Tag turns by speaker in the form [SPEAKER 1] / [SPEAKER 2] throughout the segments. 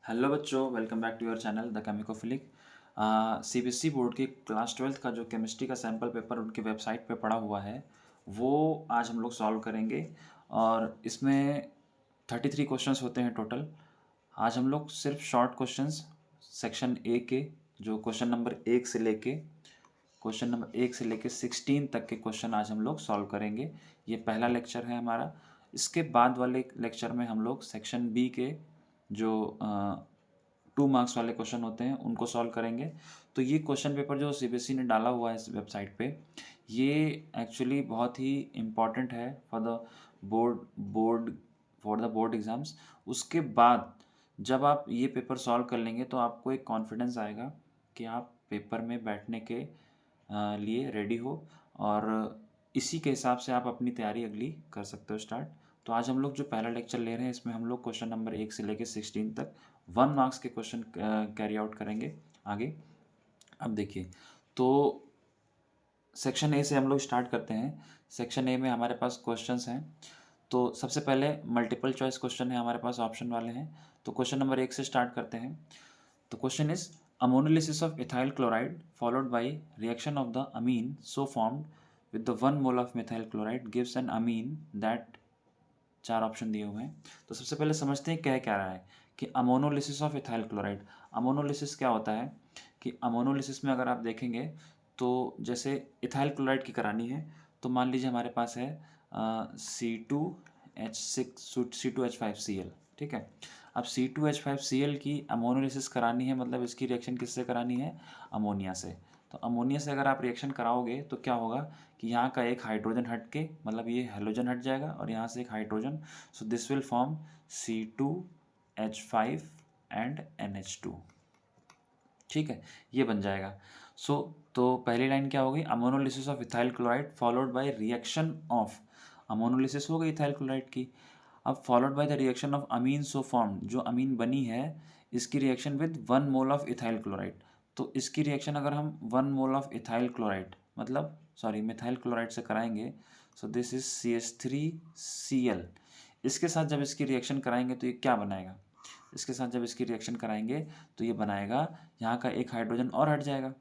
[SPEAKER 1] Hello बच्चों, welcome back to your channel the chemicophilic. CBSE board की class 12th का जो केमिस्ट्री का सैम्पल पेपर उनकी वेबसाइट पे पड़ा हुआ है वो आज हम लोग सॉल्व करेंगे। और इसमें 33 क्वेश्चंस होते हैं टोटल। आज हम लोग सिर्फ शॉर्ट क्वेश्चंस सेक्शन ए के, जो क्वेश्चन नंबर 1 से लेके 16 तक के क्वेश्चन आज हम लोग सॉल्व करेंगे। ये पहला लेक्चर है हमारा। इसके बाद वाले लेक्चर में हम लोग सेक्शन बी के जो 2 मार्क्स वाले क्वेश्चन होते हैं उनको सॉल्व करेंगे। तो ये क्वेश्चन पेपर जो सीबीएसई ने डाला हुआ है इस वेबसाइट पे, ये एक्चुअली बहुत ही इम्पॉर्टेंट है board board for the board exams. उसके बाद जब आप ये पेपर सॉल्व कर लेंगे तो आपको एक कॉन्फिडेंस आएगा कि आप पेपर में बैठने के लिए रेडी हो, और इसी के हिसाब से आप अपनी तैयारी अगली कर सकते हो स्टार्ट। तो आज हम लोग जो पहला लेक्चर ले रहे हैं इसमें हम लोग क्वेश्चन नंबर 1 से लेकर 16 तक 1 मार्क्स के क्वेश्चन कैरी आउट करेंगे आगे। अब देखिए, तो सेक्शन ए से हम लोग स्टार्ट करते हैं। सेक्शन ए में हमारे पास क्वेश्चंस हैं। तो सबसे पहले मल्टीपल चॉइस क्वेश्चन है हमारे पास, ऑप्शन वाले हैं। तो क्वेश्चन नंबर 1 से स्टार्ट करते हैं। The question is ammonolysis of ethyl chloride followed by reaction of the amine so formed with the 1 mole of methyl chloride gives an amine that। चार option दिए हुए हैं। तो सबसे पहले समझते हैं क्या क्या रहा है कि ammonolysis of ethyl chloride. Ammonolysis क्या होता है कि अमोनोलिसिस में अगर आप देखेंगे तो जैसे इथाइल क्लोराइड की करानी है तो मान लीजिए हमारे पास है C2H5Cl, ठीक है। अब C2H5Cl की अमोनोलिसिस करानी है, मतलब इसकी रिएक्शन किससे करानी है? अमोनिया से। तो अमोनिया से अगर आप रिएक्शन कराओगे तो क्या होगा कि यहाँ का एक हाइड्रोजन हट के, मतलब ये हेलोजन हट जाएगा और यहाँ से एक hydrogen, so this will form C2H5 and NH2, ठीक है, ये बन जाएगा। तो पहली लाइन क्या होगी? Ammonolysis of ethyl chloride followed by reaction of. Ammonolysis हो गई इथाइल क्लोराइड की। अब followed by the reaction of amine so form, जो अमीन बनी है इसकी reaction with 1 mole of ethyl chloride. तो इसकी रिएक्शन अगर हम 1 मोल ऑफ इथाइल क्लोराइड, मतलब सॉरी मिथाइल क्लोराइड से कराएंगे, सो दिस इज CH3Cl। इसके साथ जब इसकी रिएक्शन कराएंगे तो ये क्या बनाएगा? इसके साथ जब इसकी रिएक्शन कराएंगे तो ये बनाएगा, यहाँ का एक हाइड्रोजन और हट जाएगा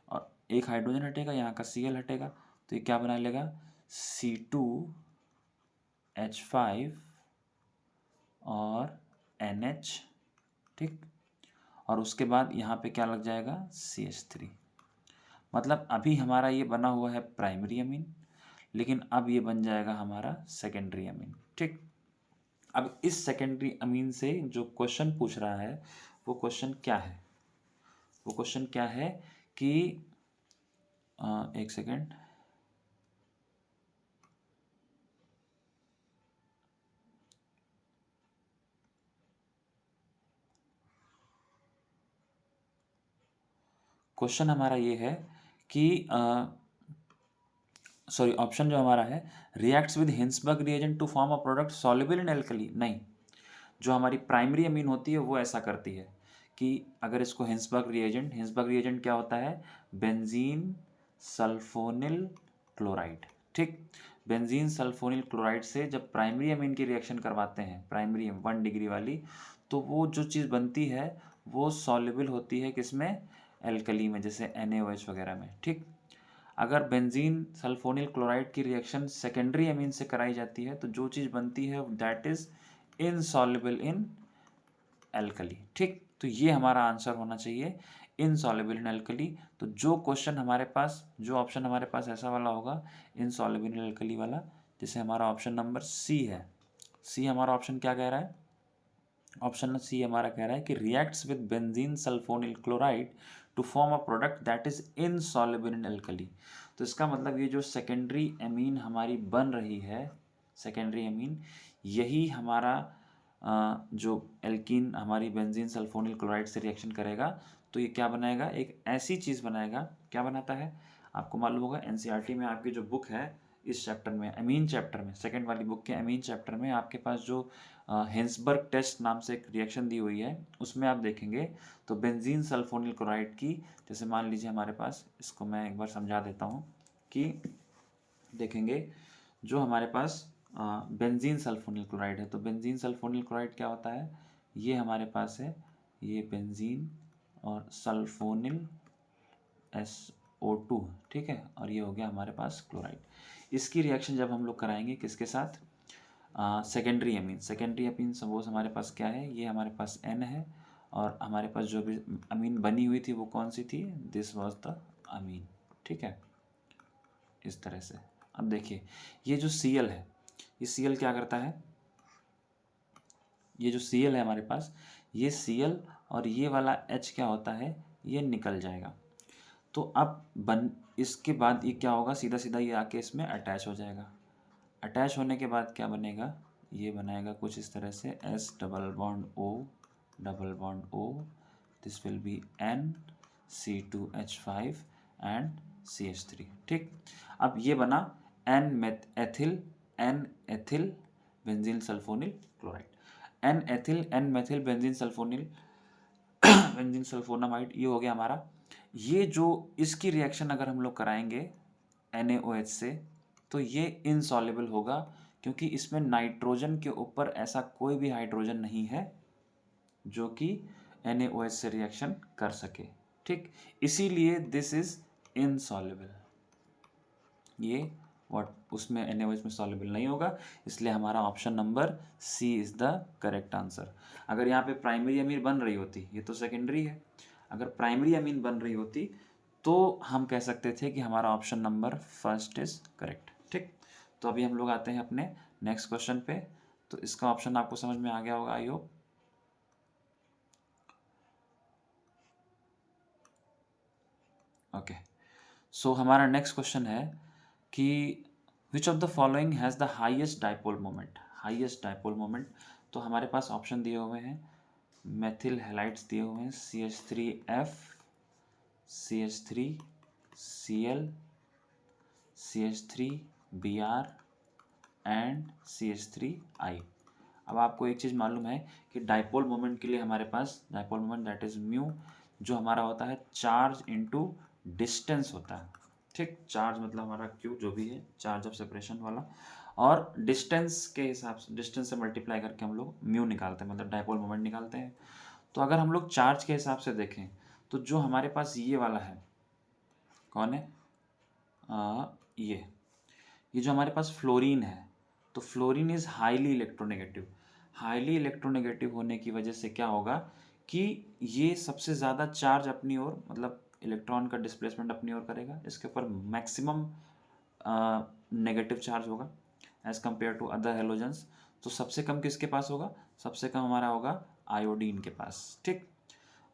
[SPEAKER 1] और एक हाइड्रोजन हटेगा, यहाँ का Cl हटेगा, तो ये क्या बना लेगा? C2H5 और NH, ठीक। और उसके बाद यहाँ पे क्या लग जाएगा? CH3। मतलब अभी हमारा ये बना हुआ है प्राइमरी अमीन, लेकिन अब ये बन जाएगा हमारा सेकेंडरी अमीन, ठीक। अब इस सेकेंडरी अमीन से जो क्वेश्चन पूछ रहा है वो क्वेश्चन क्या है? वो क्वेश्चन क्या है कि एक सेकेंड, क्वेश्चन हमारा ये है कि सॉरी, ऑप्शन जो हमारा है, reacts with Hinsberg reagent to form a product soluble in alkali. नहीं, जो हमारी प्राइमरी अमीन होती है वो ऐसा करती है कि अगर इसको हिंसबर्ग रिएजेंट क्या होता है? बेंजीन सल्फोनिल क्लोराइड, ठीक। बेंजीन सल्फोनिल क्लोराइड से जब प्राइमरी अमीन की रिएक्शन करवाते हैं, प्राइमरी 1 डिग्री वाली, तो वो जो चीज़ बनती है वो सॉल्युबल होती है किसमें? एल्कली में, जैसे NaOH वगैरह में, ठीक। अगर बेंजीन सल्फोनिल क्लोराइड की रिएक्शन सेकेंडरी अमीन से कराई जाती है तो जो चीज़ बनती है that is insoluble in alkali, ठीक। तो ये हमारा आंसर होना चाहिए, इनसॉल्युबल इन एल्कली। तो जो क्वेश्चन हमारे पास, जो ऑप्शन हमारे पास ऐसा वाला होगा इनसॉल्युबल इन एल्कली वाला, जैसे हमारा ऑप्शन नंबर सी है। सी हमारा ऑप्शन क्या कह रहा है? ऑप्शन सी हमारा कह रहा है कि reacts with benzene sulphonyl chloride to form a product that is insoluble in alkali. तो इसका मतलब ये जो सेकेंडरी एमीन हमारी बन रही है, सेकेंडरी एमीन, यही हमारा जो एल्कीन हमारी बेंजीन सल्फोनिल क्लोराइड से रिएक्शन करेगा तो ये क्या बनाएगा? एक ऐसी चीज़ बनाएगा। क्या बनाता है? आपको मालूम होगा एनसीईआरटी में आपकी जो बुक है, इस चैप्टर में, अमीन चैप्टर में, सेकेंड वाली बुक के अमीन चैप्टर में आपके पास जो हिंसबर्ग टेस्ट नाम से एक रिएक्शन दी हुई है, उसमें आप देखेंगे तो बेंजीन सल्फोनिल क्लोराइड की, जैसे मान लीजिए हमारे पास, इसको मैं एक बार समझा देता हूँ कि देखेंगे जो हमारे पास बेंजीन सल्फोनिल क्लोराइड है, तो बेंजीन सल्फोनिल क्लोराइड क्या होता है? ये हमारे पास है ये बेंजीन और सल्फोनिल SO2, ठीक है, और ये हो गया हमारे पास क्लोराइड। इसकी रिएक्शन जब हम लोग कराएंगे किसके साथ, secondary amine. Secondary amine suppose हमारे पास क्या है, ये हमारे पास N है और हमारे पास जो भी अमीन बनी हुई थी वो कौन सी थी, दिस वाज द अमीन, ठीक है, इस तरह से। अब देखिए ये जो Cl है, ये Cl क्या करता है, ये जो Cl है हमारे पास, ये Cl और ये वाला H क्या होता है, ये निकल जाएगा। तो अब इसके बाद ये क्या होगा, सीधा सीधा ये आके इसमें अटैच हो जाएगा। अटैच होने के बाद क्या बनेगा, ये बनाएगा कुछ इस तरह से S double bond O double bond O, this will be NC2H5 and CH3, ठीक। अब ये बना N ethyl benzene sulphonyl chloride. N methyl benzene sulphonyl benzene sulphonamide, ये हो गया हमारा। ये जो इसकी रिएक्शन अगर हम लोग कराएंगे NaOH से तो ये इनसॉल्युबल होगा, क्योंकि इसमें नाइट्रोजन के ऊपर ऐसा कोई भी हाइड्रोजन नहीं है जो कि NaOH से रिएक्शन कर सके, ठीक। इसीलिए दिस इज इनसॉल्युबल, ये उसमें NaOH में सॉल्युबल नहीं होगा, इसलिए हमारा option number C is the correct answer. अगर यहाँ पे प्राइमरी अमीन बन रही होती, ये तो सेकेंडरी है, अगर प्राइमरी अमीन बन रही होती तो हम कह सकते थे कि हमारा option number first is correct, ठीक। तो अभी हम लोग आते हैं अपने नेक्स्ट क्वेश्चन पे। तो इसका ऑप्शन आपको समझ में आ गया होगा, आई होप। ओके, सो हमारा नेक्स्ट क्वेश्चन है कि विच of the following has the highest dipole moment, highest dipole moment. तो हमारे पास ऑप्शन दिए हुए हैं, मेथिल हैलाइड्स दिए हुए हैं, CH3F, CH3Cl, CH3Br and CH3I। अब आपको एक चीज़ मालूम है कि डाइपोल मोमेंट के लिए हमारे पास dipole moment that is mu, जो हमारा होता है चार्ज इनटू डिस्टेंस होता है, ठीक। चार्ज मतलब हमारा क्यू जो भी है, चार्ज ऑफ सेपरेशन वाला, और डिस्टेंस के हिसाब से, डिस्टेंस से मल्टीप्लाई करके हम लोग म्यू निकालते हैं, मतलब डाइपोल मोमेंट निकालते हैं। तो अगर हम लोग चार्ज के हिसाब से देखें तो जो हमारे पास ये वाला है, कौन है, ये जो हमारे पास फ्लोरीन है, तो fluorine is highly electronegative. Highly electronegative होने की वजह से क्या होगा कि ये सबसे ज़्यादा चार्ज अपनी ओर, मतलब इलेक्ट्रॉन का डिस्प्लेसमेंट अपनी ओर करेगा, इसके ऊपर मैक्सिमम नेगेटिव चार्ज होगा as compare to other halogens. तो सबसे कम किसके पास होगा, सबसे कम हमारा होगा आयोडीन के पास, ठीक।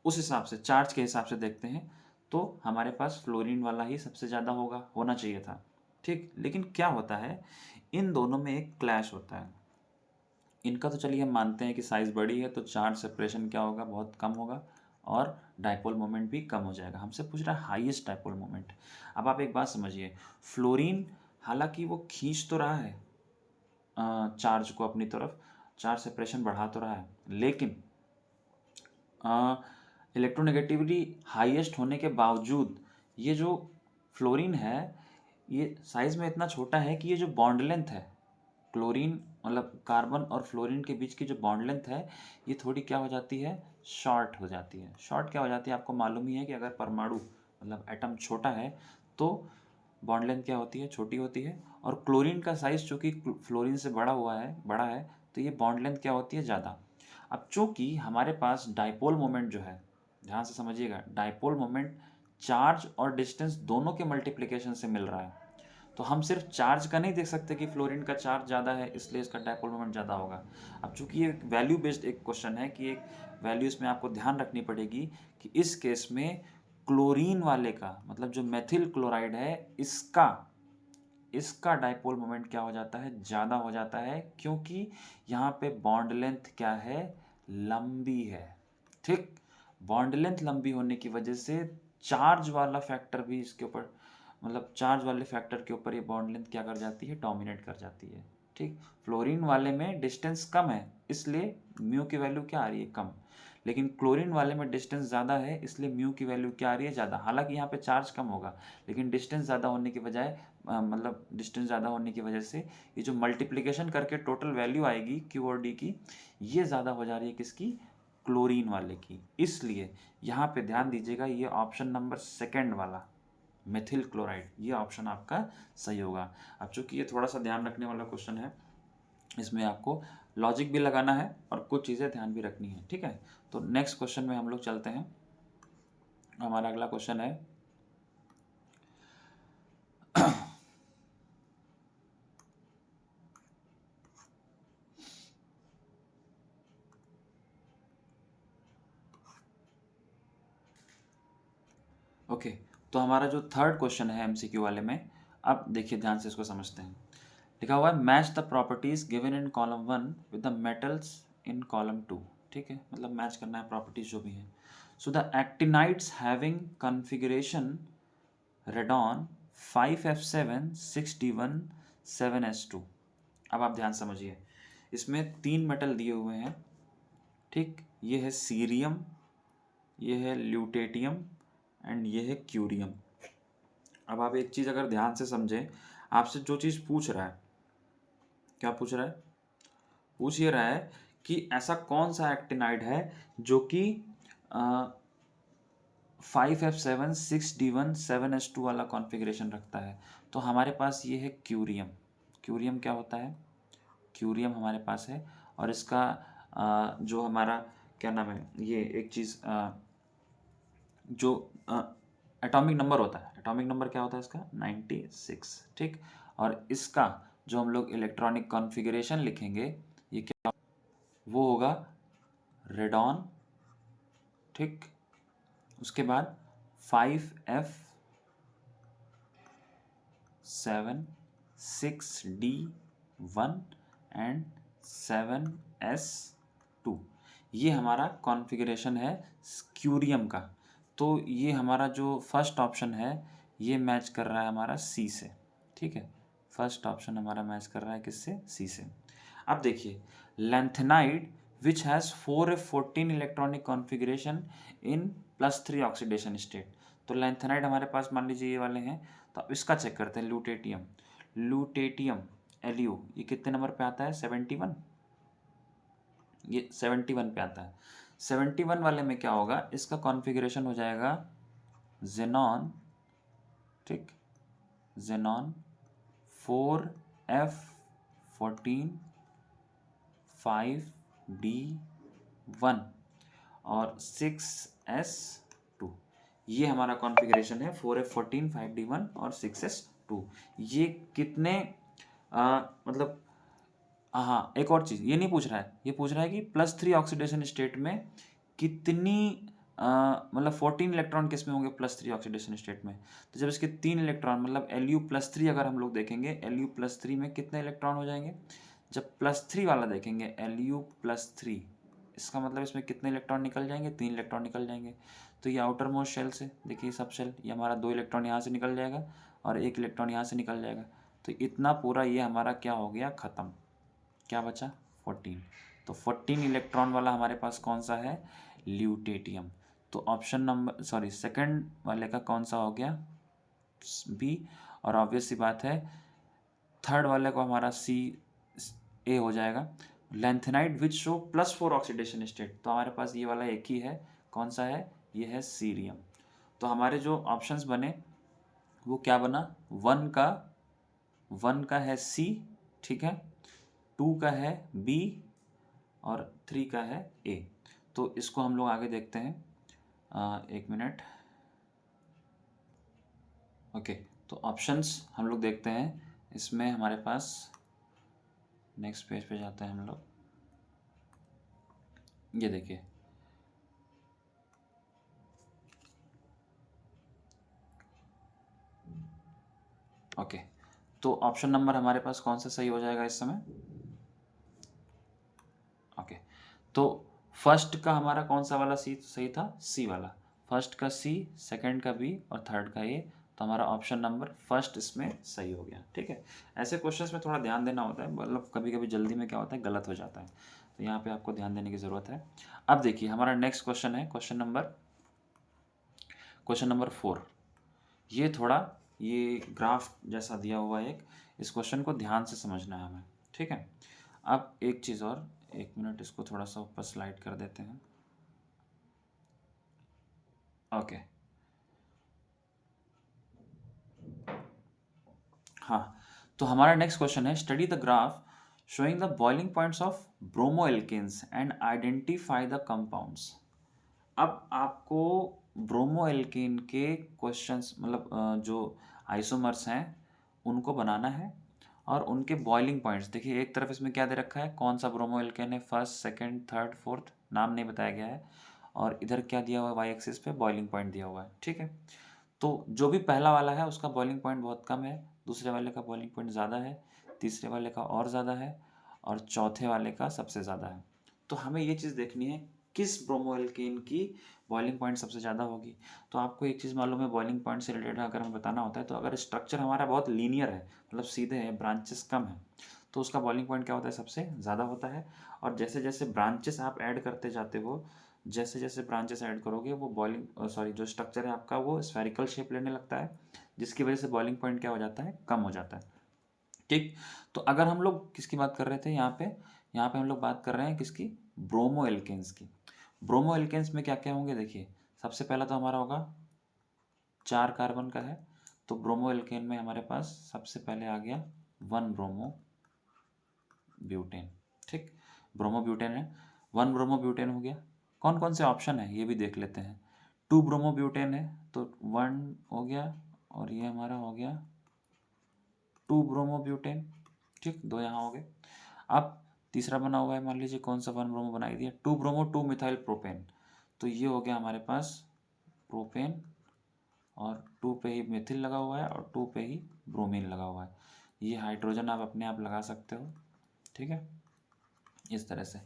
[SPEAKER 1] उस हिसाब से चार्ज के हिसाब से देखते हैं तो हमारे पास फ्लोरीन वाला ही सबसे ज़्यादा होना चाहिए था, ठीक। लेकिन क्या होता है, इन दोनों में एक क्लैश होता है। इनका तो चलिए हम मानते हैं कि साइज़ बड़ी है तो चार्ज सेपरेशन क्या होगा, बहुत कम होगा, और डाइपोल मोमेंट भी कम हो जाएगा। हमसे पूछ रहा है हाईएस्ट डाइपोल मोमेंट। अब आप एक बात समझिए, फ्लोरीन हालांकि वो खींच तो रहा है चार्ज को अपनी तरफ, चार्ज सेपरेशन बढ़ा तो रहा है, लेकिन इलेक्ट्रोनेगेटिविटी हाईएस्ट होने के बावजूद ये जो फ्लोरीन है, ये साइज़ में इतना छोटा है कि ये जो बॉन्ड लेंथ है, क्लोरीन मतलब कार्बन और फ्लोरीन के बीच की जो बॉन्ड लेंथ है, ये थोड़ी क्या हो जाती है, शॉर्ट हो जाती है। शॉर्ट क्या हो जाती है, आपको मालूम ही है कि अगर परमाणु मतलब एटम छोटा है तो बॉन्ड लेंथ क्या होती है, छोटी होती है। और क्लोरीन का साइज़ चूँकि फ्लोरीन से बड़ा है, तो ये बॉन्ड लेंथ क्या होती है, ज़्यादा। अब चूँकि हमारे पास डाइपोल मोमेंट जो है, ध्यान से समझिएगा, डाइपोल मोमेंट चार्ज और डिस्टेंस दोनों के मल्टीप्लिकेशन से मिल रहा है। तो हम सिर्फ चार्ज का नहीं देख सकते कि फ्लोरीन का चार्ज ज़्यादा है इसलिए इसका डाइपोल मोमेंट ज़्यादा होगा। अब चूंकि ये वैल्यू बेस्ड एक क्वेश्चन है कि एक वैल्यू इसमें आपको ध्यान रखनी पड़ेगी कि इस केस में क्लोरीन वाले का मतलब जो मेथिल क्लोराइड है, इसका डाइपोल मोमेंट क्या हो जाता है, ज़्यादा हो जाता है, क्योंकि यहाँ पे बॉन्ड लेंथ क्या है, लंबी है, ठीक। बॉन्ड लेंथ लंबी होने की वजह से चार्ज वाला फैक्टर भी इसके ऊपर, मतलब चार्ज वाले फैक्टर के ऊपर ये बॉन्ड लेंथ क्या कर जाती है, डोमिनेट कर जाती है, ठीक। फ्लोरीन वाले में डिस्टेंस कम है इसलिए म्यू की वैल्यू क्या आ रही है, कम। लेकिन क्लोरीन वाले में डिस्टेंस ज़्यादा है इसलिए म्यू की वैल्यू क्या आ रही है, ज़्यादा। हालांकि यहाँ पे चार्ज कम होगा लेकिन डिस्टेंस ज़्यादा होने की बजाय मतलब डिस्टेंस ज़्यादा होने की वजह से ये जो मल्टीप्लिकेशन करके टोटल वैल्यू आएगी क्यू और डी की, ये ज़्यादा हो जा रही है किसकी, क्लोरीन वाले की। इसलिए यहाँ पे ध्यान दीजिएगा, ये ऑप्शन नंबर सेकंड वाला मेथिल क्लोराइड, ये ऑप्शन आपका सही होगा। अब चूंकि ये थोड़ा सा ध्यान रखने वाला क्वेश्चन है, इसमें आपको लॉजिक भी लगाना है और कुछ चीज़ें ध्यान भी रखनी है, ठीक है। तो नेक्स्ट क्वेश्चन में हम लोग चलते हैं। हमारा अगला क्वेश्चन है ओके। तो हमारा जो थर्ड क्वेश्चन है एमसीक्यू वाले में, अब देखिए ध्यान से इसको समझते हैं। लिखा हुआ है match the properties given in column 1 with the metals in column 2, ठीक है, मतलब मैच करना है प्रॉपर्टीज जो भी हैं। So the actinides having configuration radon 5F7 6D1 7S2। अब आप ध्यान समझिए, इसमें 3 मेटल दिए हुए हैं, ठीक। ये है सीरियम, ये है ल्यूटेटियम एंड ये है क्यूरियम। अब आप एक चीज़ अगर ध्यान से समझें, आपसे जो चीज़ पूछ रहा है, क्या पूछ रहा है? पूछ ये रहा है कि ऐसा कौन सा एक्टिनाइड है जो कि 5F7 6D1 7S2 वाला कॉन्फ़िगरेशन रखता है। तो हमारे पास ये है क्यूरियम। क्यूरियम क्या होता है? क्यूरियम हमारे पास है, और इसका जो हमारा क्या नाम है, ये एक चीज़ जो एटॉमिक नंबर होता है, एटॉमिक नंबर क्या होता है इसका? 96, ठीक। और इसका जो हम लोग इलेक्ट्रॉनिक कॉन्फ़िगरेशन लिखेंगे, ये क्या, वो होगा रेडॉन, ठीक। उसके बाद 5F7 6D1 एंड 7S2, ये हमारा कॉन्फ़िगरेशन है क्यूरियम का। तो ये हमारा जो फर्स्ट ऑप्शन है, ये मैच कर रहा है हमारा सी से, ठीक है। फर्स्ट ऑप्शन हमारा मैच कर रहा है किससे? सी से। अब देखिए, lanthanide which has 4F14 electronic configuration in +3 oxidation state. तो लैंथेनाइड हमारे पास मान लीजिए ये वाले हैं, तो अब इसका चेक करते हैं। ल्यूटेटियम, ल्यूटेटियम Lu, ये कितने नंबर पे आता है? 71, ये 71 पे आता है। 71 वाले में क्या होगा? इसका कॉन्फ़िगरेशन हो जाएगा जेनॉन, ठीक, जेनॉन 4F14 5D1 और 6S2, ये हमारा कॉन्फ़िगरेशन है 4F14 5D1 और 6S2। ये कितने मतलब हाँ, एक और चीज़ ये नहीं पूछ रहा है, ये पूछ रहा है कि +3 ऑक्सीडेशन स्टेट में कितनी मतलब 14 इलेक्ट्रॉन किस में होंगे +3 ऑक्सीडेशन स्टेट में। तो जब इसके 3 इलेक्ट्रॉन मतलब Lu+3 अगर हम लोग देखेंगे, Lu+3 में कितने इलेक्ट्रॉन हो जाएंगे? जब +3 वाला देखेंगे Lu+3, इसका मतलब इसमें कितने इलेक्ट्रॉन निकल जाएंगे? 3 इलेक्ट्रॉन निकल जाएंगे। तो ये आउटर मोस्ट शेल से देखिए, सब शेल, ये हमारा 2 इलेक्ट्रॉन यहाँ से निकल जाएगा और 1 इलेक्ट्रॉन यहाँ से निकल जाएगा। तो इतना पूरा ये हमारा क्या हो गया? ख़त्म। क्या बचा? 14। तो 14 इलेक्ट्रॉन वाला हमारे पास कौन सा है? ल्यूटेटियम। तो ऑप्शन नंबर सॉरी सेकंड वाले का कौन सा हो गया? बी। और ऑब्वियस सी बात है, थर्ड वाले को हमारा सी ए हो जाएगा। Lanthanide which show +4 oxidation state, तो हमारे पास ये वाला एक ही है। कौन सा है? ये है सीरियम। तो हमारे जो ऑप्शंस बने वो क्या बना? वन का है सी, ठीक है, 2 का है बी और 3 का है ए। तो इसको हम लोग आगे देखते हैं। एक मिनट। ओके, तो ऑप्शंस हम लोग देखते हैं। इसमें हमारे पास नेक्स्ट पेज पे जाते हैं हम लोग। ये देखिए, ओके, तो ऑप्शन नंबर हमारे पास कौन सा सही हो जाएगा इस समय? ओके, तो फर्स्ट का हमारा कौन सा वाला सी सही था? सी वाला। फर्स्ट का सी, सेकंड का बी और थर्ड का ए। तो हमारा ऑप्शन नंबर फर्स्ट इसमें सही हो गया, ठीक है। ऐसे क्वेश्चंस में थोड़ा ध्यान देना होता है, मतलब कभी कभी जल्दी में क्या होता है, गलत हो जाता है। तो यहाँ पे आपको ध्यान देने की ज़रूरत है। अब देखिए, हमारा नेक्स्ट क्वेश्चन है क्वेश्चन नंबर 4। ये थोड़ा ये ग्राफ जैसा दिया हुआ है एक, इस क्वेश्चन को ध्यान से समझना है हमें, ठीक है। अब एक चीज़ और, एक मिनट, इसको थोड़ा सा ऊपर स्लाइड कर देते हैं। ओके। हाँ, तो हमारा नेक्स्ट क्वेश्चन है, study the graph showing the boiling points of bromo alkanes and identify the compounds. अब आपको ब्रोमो एल्केन के क्वेश्चंस मतलब जो आइसोमर्स हैं उनको बनाना है और उनके बॉइलिंग पॉइंट्स। देखिए एक तरफ इसमें क्या दे रखा है, कौन सा ब्रोमो एल्केन है, फर्स्ट सेकंड थर्ड फोर्थ, नाम नहीं बताया गया है। और इधर क्या दिया हुआ है, वाई एक्सिस पे बॉइलिंग पॉइंट दिया हुआ है, ठीक है। तो जो भी पहला वाला है उसका बॉइलिंग पॉइंट बहुत कम है, दूसरे वाले का बॉइलिंग पॉइंट ज़्यादा है, तीसरे वाले का और ज़्यादा है, और चौथे वाले का सबसे ज़्यादा है। तो हमें ये चीज़ देखनी है किस ब्रोमो एल्केन की बॉइलिंग पॉइंट सबसे ज़्यादा होगी। तो आपको एक चीज़ मालूम है, बॉइलिंग पॉइंट से रिलेटेड अगर हमें बताना होता है, तो अगर स्ट्रक्चर हमारा बहुत लीनियर है, मतलब सीधे है, ब्रांचेस कम है, तो उसका बॉइलिंग पॉइंट क्या होता है, सबसे ज़्यादा होता है। और जैसे जैसे ब्रांचेस आप ऐड करते जाते हो, जैसे जैसे ब्रांचेस ऐड करोगे, वो बॉइलिंग सॉरी जो स्ट्रक्चर है आपका वो स्फेरिकल शेप लेने लगता है, जिसकी वजह से बॉइलिंग पॉइंट क्या हो जाता है, कम हो जाता है, ठीक। तो अगर हम लोग किसकी बात कर रहे थे यहाँ पे हम लोग बात कर रहे हैं किसकी, ब्रोमो एल्केन्स की। ब्रोमो एल्केन्स में क्या क्या होंगे, देखिए सबसे पहला तो हमारा होगा 4 कार्बन का है, तो ब्रोमो एल्केन में हमारे पास सबसे पहले आ गया 1 ब्रोमो ब्यूटेन, ठीक। ब्रोमो ब्यूटेन है, 1 ब्रोमो ब्यूटेन हो गया। कौन कौन से ऑप्शन है ये भी देख लेते हैं। 2 ब्रोमो ब्यूटेन है, तो 1 हो गया, और ये हमारा हो गया 2 ब्रोमो ब्यूटेन, ठीक, 2 यहाँ हो गए। अब तीसरा बना हुआ है, मान लीजिए कौन सा 1 ब्रोमो बनाई दिया, 2 ब्रोमो 2 मिथाइल प्रोपेन, तो ये हो गया हमारे पास प्रोपेन, और 2 पे ही मिथिल लगा हुआ है और 2 पे ही ब्रोमीन लगा हुआ है। ये हाइड्रोजन आप अपने आप लगा सकते हो, ठीक है, इस तरह से।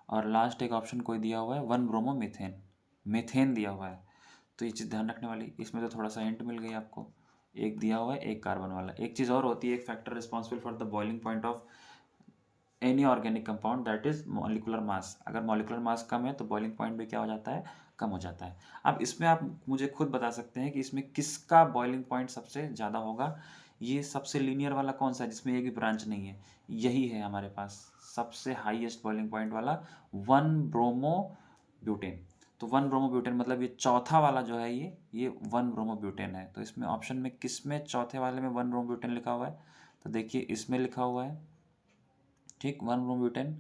[SPEAKER 1] और लास्ट एक ऑप्शन कोई दिया हुआ है 1 ब्रोमो मीथेन दिया हुआ है। तो ये चीज़ ध्यान रखने वाली, इसमें तो थोड़ा सा हिंट मिल गई आपको, एक दिया हुआ है एक कार्बन वाला। एक चीज़ और होती है, एक factor responsible for the boiling point of any organic compound, that is molecular mass. अगर मॉलिकुलर मास कम है तो बॉइलिंग पॉइंट भी क्या हो जाता है, कम हो जाता है। अब इसमें आप मुझे खुद बता सकते हैं कि इसमें किसका बॉइलिंग पॉइंट सबसे ज़्यादा होगा। ये सबसे लीनियर वाला कौन सा है जिसमें एक भी ब्रांच नहीं है, यही है हमारे पास सबसे हाईएस्ट बॉइलिंग पॉइंट वाला 1 ब्रोमो ब्यूटेन। तो 1 ब्रोमो ब्यूटेन मतलब ये चौथा वाला जो है, ये 1 ब्रोमो ब्यूटेन है। तो इसमें ऑप्शन में किस में चौथे वाले में 1 ब्रोमो ब्यूटेन लिखा हुआ है, तो देखिए इसमें लिखा हुआ है, ठीक, 1 ब्रोमोब्यूटेन।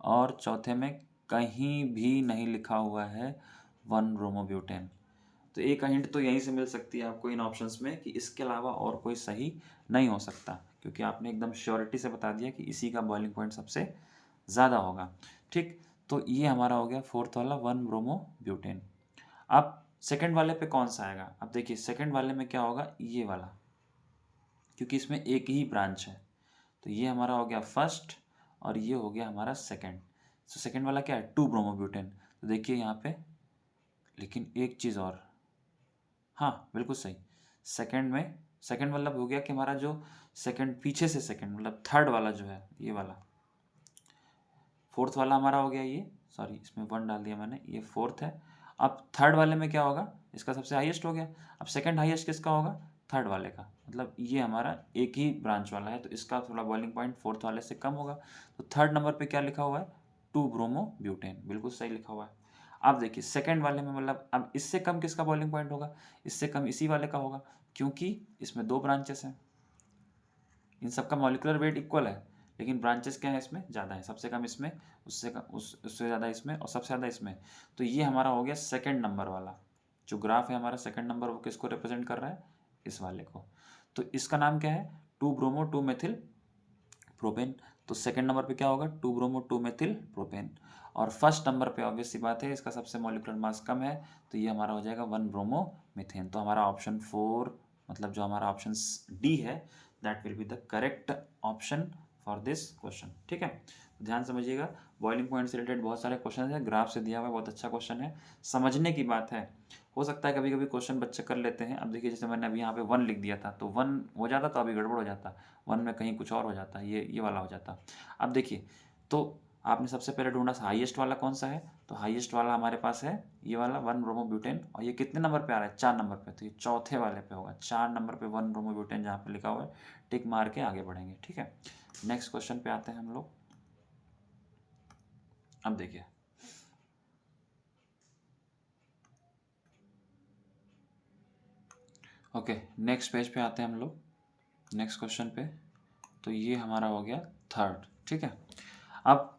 [SPEAKER 1] और चौथे में कहीं भी नहीं लिखा हुआ है 1 ब्रोमोब्यूटेन। तो एक हिंट तो यहीं से मिल सकती है आपको इन ऑप्शंस में कि इसके अलावा और कोई सही नहीं हो सकता, क्योंकि आपने एकदम श्योरिटी से बता दिया कि इसी का बॉइलिंग पॉइंट सबसे ज़्यादा होगा, ठीक। तो ये हमारा हो गया फोर्थ वाला 1 ब्रोमोब्यूटेन। अब सेकंड वाले पे कौन सा आएगा, अब देखिए सेकंड वाले में क्या होगा, ये वाला, क्योंकि इसमें एक ही ब्रांच है, तो ये हमारा हो गया फर्स्ट और ये हो गया हमारा सेकंड। तो सेकंड वाला क्या है, 2 ब्रोमोब्यूटेन। तो देखिए यहाँ पे, लेकिन एक चीज़ और, हाँ बिल्कुल सही, सेकंड में, सेकंड मतलब हो गया कि हमारा जो सेकंड पीछे से सेकंड मतलब थर्ड वाला जो है, ये वाला फोर्थ वाला हमारा हो गया, ये सॉरी इसमें 1 डाल दिया मैंने, ये फोर्थ है। अब थर्ड वाले में क्या होगा, इसका सबसे हाईएस्ट हो गया। अब सेकंड हाईएस्ट किसका होगा, थर्ड वाले का, मतलब ये हमारा एक ही ब्रांच वाला है, तो इसका थोड़ा बॉइलिंग पॉइंट फोर्थ वाले से कम होगा। तो थर्ड नंबर पे क्या लिखा हुआ है, 2 ब्रोमोब्यूटेन, बिल्कुल सही लिखा हुआ है। अब देखिए सेकंड वाले में मतलब अब इससे कम किसका बॉइलिंग पॉइंट होगा, इससे कम इसी वाले का होगा, क्योंकि इसमें 2 ब्रांचेस हैं, इन सबका मॉलिकुलर वेट इक्वल है, लेकिन ब्रांचेस क्या है इसमें ज़्यादा है, सबसे कम इसमें, उससे कम उससे ज़्यादा इसमें, और सबसे ज़्यादा इसमें। तो ये हमारा हो गया सेकंड नंबर वाला जो ग्राफ है हमारा, सेकंड नंबर वो किसको रिप्रेजेंट कर रहा है, इस वाले को। तो इसका नाम क्या है, 2 ब्रोमो 2 मेथिल प्रोपेन। तो सेकंड नंबर पे क्या होगा, 2 ब्रोमो 2 मेथिल प्रोपेन। और फर्स्ट नंबर पे ऑब्वियस सी बात है, इसका सबसे मॉलिकुलर मास कम है, तो ये हमारा हो जाएगा 1 ब्रोमो मीथेन। तो हमारा ऑप्शन 4 मतलब जो हमारा ऑप्शन डी है, that will be the correct option for this question, ठीक है। तो ध्यान समझिएगा, बॉइलिंग पॉइंट से रिलेटेड बहुत सारे क्वेश्चन है, ग्राफ से दिया हुआ है, बहुत अच्छा क्वेश्चन है, समझने की बात है। हो सकता है कभी कभी क्वेश्चन बच्चे कर लेते हैं। अब देखिए जैसे मैंने अभी यहाँ पे 1 लिख दिया था, तो 1 हो जाता तो अभी गड़बड़ हो जाता, 1 में कहीं कुछ और हो जाता, ये वाला हो जाता। अब देखिए, तो आपने सबसे पहले ढूंढा हाईएस्ट वाला कौन सा है, तो हाईएस्ट वाला हमारे पास है ये वाला 1 ब्रोमोब्यूटेन, और ये कितने नंबर पे आ रहा है, 4 नंबर पे, तो ये चौथे वाले पे होगा, 4 नंबर पे 1 ब्रोमोब्यूटेन जहाँ पे लिखा हुआ है, टिक मार के आगे बढ़ेंगे, ठीक है। नेक्स्ट क्वेश्चन पे आते हैं हम लोग। अब देखिए ओके, नेक्स्ट पेज पे आते हैं हम लोग, नेक्स्ट क्वेश्चन पे। तो ये हमारा हो गया थर्ड, ठीक है। अब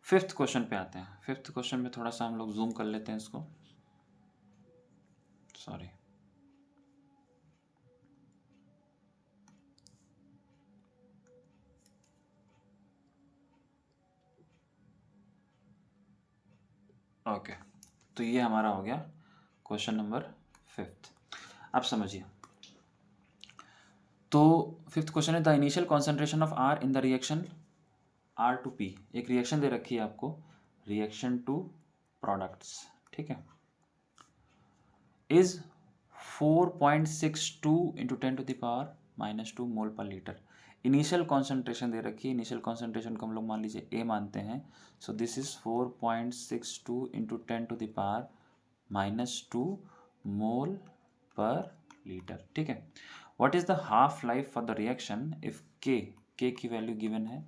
[SPEAKER 1] फिफ्थ क्वेश्चन पे आते हैं। फिफ्थ क्वेश्चन में थोड़ा सा हम लोग जूम कर लेते हैं इसको, सॉरी। ओके, तो ये हमारा हो गया क्वेश्चन नंबर फिफ्थ। अब समझिए, तो फिफ्थ क्वेश्चन है the initial concentration of R in the reaction R to P. एक रिएक्शन दे रखी है आपको, रिएक्शन टू प्रोडक्ट्स, ठीक है, इज 4.62 इंटू 10⁻⁻² मोल पर लीटर। इनिशियल कॉन्सेंट्रेशन दे रखी है, इनिशियल कॉन्सेंट्रेशन को हम लोग मान लीजिए ए मानते हैं। सो दिस इज 4.62 इंटू 10⁻⁻² मोल पर लीटर, ठीक है। What is the half life for the reaction if के की वैल्यू गिवन है,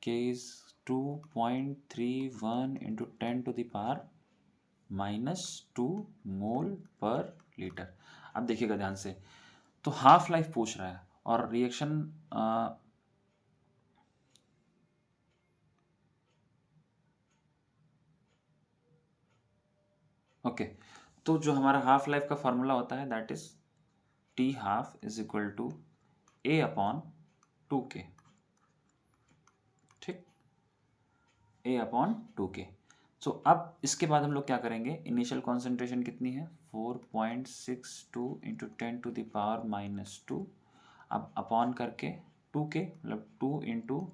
[SPEAKER 1] के इज 2.31 इंटू 10⁻⁻² मोल पर लीटर। अब देखिएगा ध्यान से, तो हाफ लाइफ पूछ रहा है और रिएक्शन ओके, तो जो हमारा हाफ लाइफ का फॉर्मूला होता है that is t half is equal to a upon 2k, ठीक, ए अपॉन 2k। सो अब इसके बाद हम लोग क्या करेंगे, इनिशियल कॉन्सेंट्रेशन कितनी है 4.62 इंटू 10⁻⁻², अब अपॉन करके 2k मतलब 2 इंटू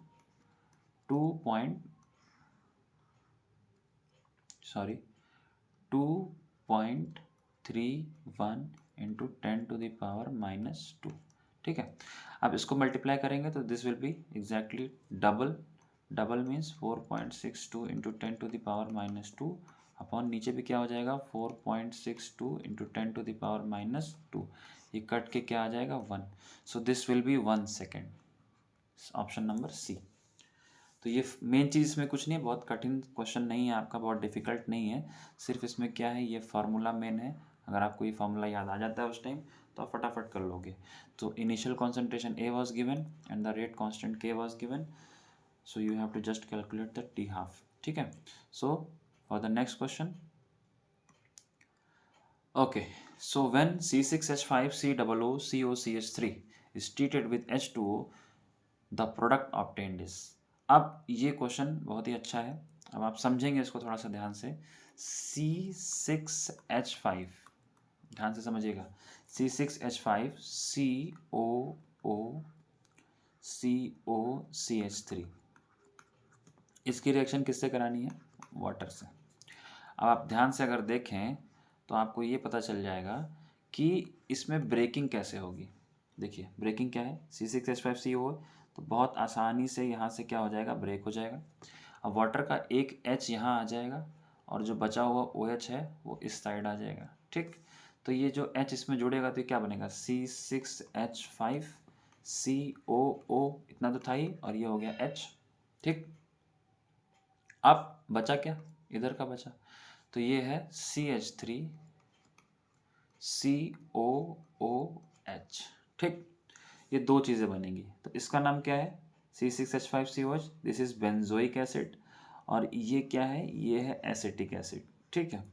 [SPEAKER 1] 2.31 इंटू 10⁻², ठीक है। अब इसको मल्टीप्लाई करेंगे तो this will B exactly double, double means 4.62 into 10⁻² upon नीचे भी क्या हो जाएगा 4.62 इंटू 10⁻², ये कट के क्या आ जाएगा 1। So this will be 1 second, option number C. तो ये मेन चीज़ इसमें कुछ नहीं है, बहुत कठिन क्वेश्चन नहीं है आपका, बहुत डिफिकल्ट नहीं है, सिर्फ इसमें क्या है ये फार्मूला मेन है। अगर आपको ये फार्मूला याद आ जाता है उस टाइम तो आप फटाफट कर लोगे। तो initial concentration A was given and the rate constant K was given, so you have to just calculate the t half, ठीक है। So for the next question, okay, so when C6H5COOCH3 is treated with H2O, the product obtained is। अब ये question बहुत ही अच्छा है, अब आप समझेंगे इसको थोड़ा सा ध्यान से। C6H5, ध्यान से समझिएगा, C6H5COOCH3, इसकी रिएक्शन किससे करानी है, वाटर से। अब आप ध्यान से अगर देखें तो आपको ये पता चल जाएगा कि इसमें ब्रेकिंग कैसे होगी। देखिए ब्रेकिंग क्या है, C6H5CO, तो बहुत आसानी से यहाँ से क्या हो जाएगा, ब्रेक हो जाएगा। अब वाटर का एक H यहाँ आ जाएगा और जो बचा हुआ OH है वो इस साइड आ जाएगा, ठीक। तो ये जो H इसमें जुड़ेगा तो क्या बनेगा, C6H5COO, इतना तो था ही, और ये हो गया H, ठीक। अब बचा क्या, इधर का बचा, तो ये है CH3COOH, ठीक। ये दो चीज़ें बनेंगी, तो इसका नाम क्या है C6H5COH, this is benzoic acid, और ये क्या है, ये है एसिटिक एसिड, ठीक है।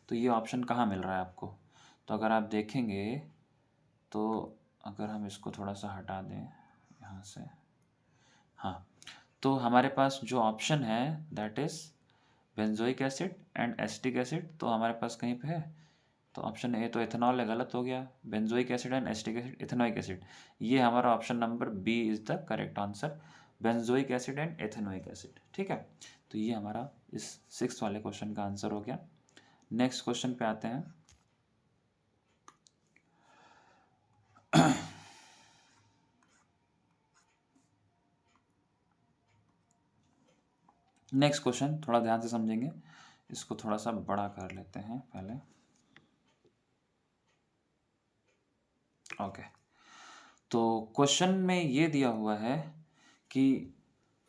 [SPEAKER 1] तो ये ऑप्शन कहाँ मिल रहा है आपको, तो अगर आप देखेंगे तो अगर हम इसको थोड़ा सा हटा दें यहाँ से, हाँ, तो हमारे पास जो ऑप्शन है that is benzoic acid and acetic acid, तो हमारे पास कहीं पे है, तो ऑप्शन ए तो एथेनॉल है, गलत हो गया, benzoic acid and acetic acid ethanoic acid, ये हमारा option number B is the correct answer, benzoic acid and ethanoic acid, ठीक है। तो ये हमारा इस सिक्स्थ वाले क्वेश्चन का आंसर हो गया। नेक्स्ट क्वेश्चन पे आते हैं। नेक्स्ट क्वेश्चन थोड़ा ध्यान से समझेंगे, इसको थोड़ा सा बड़ा कर लेते हैं पहले, ओके। तो क्वेश्चन में ये दिया हुआ है कि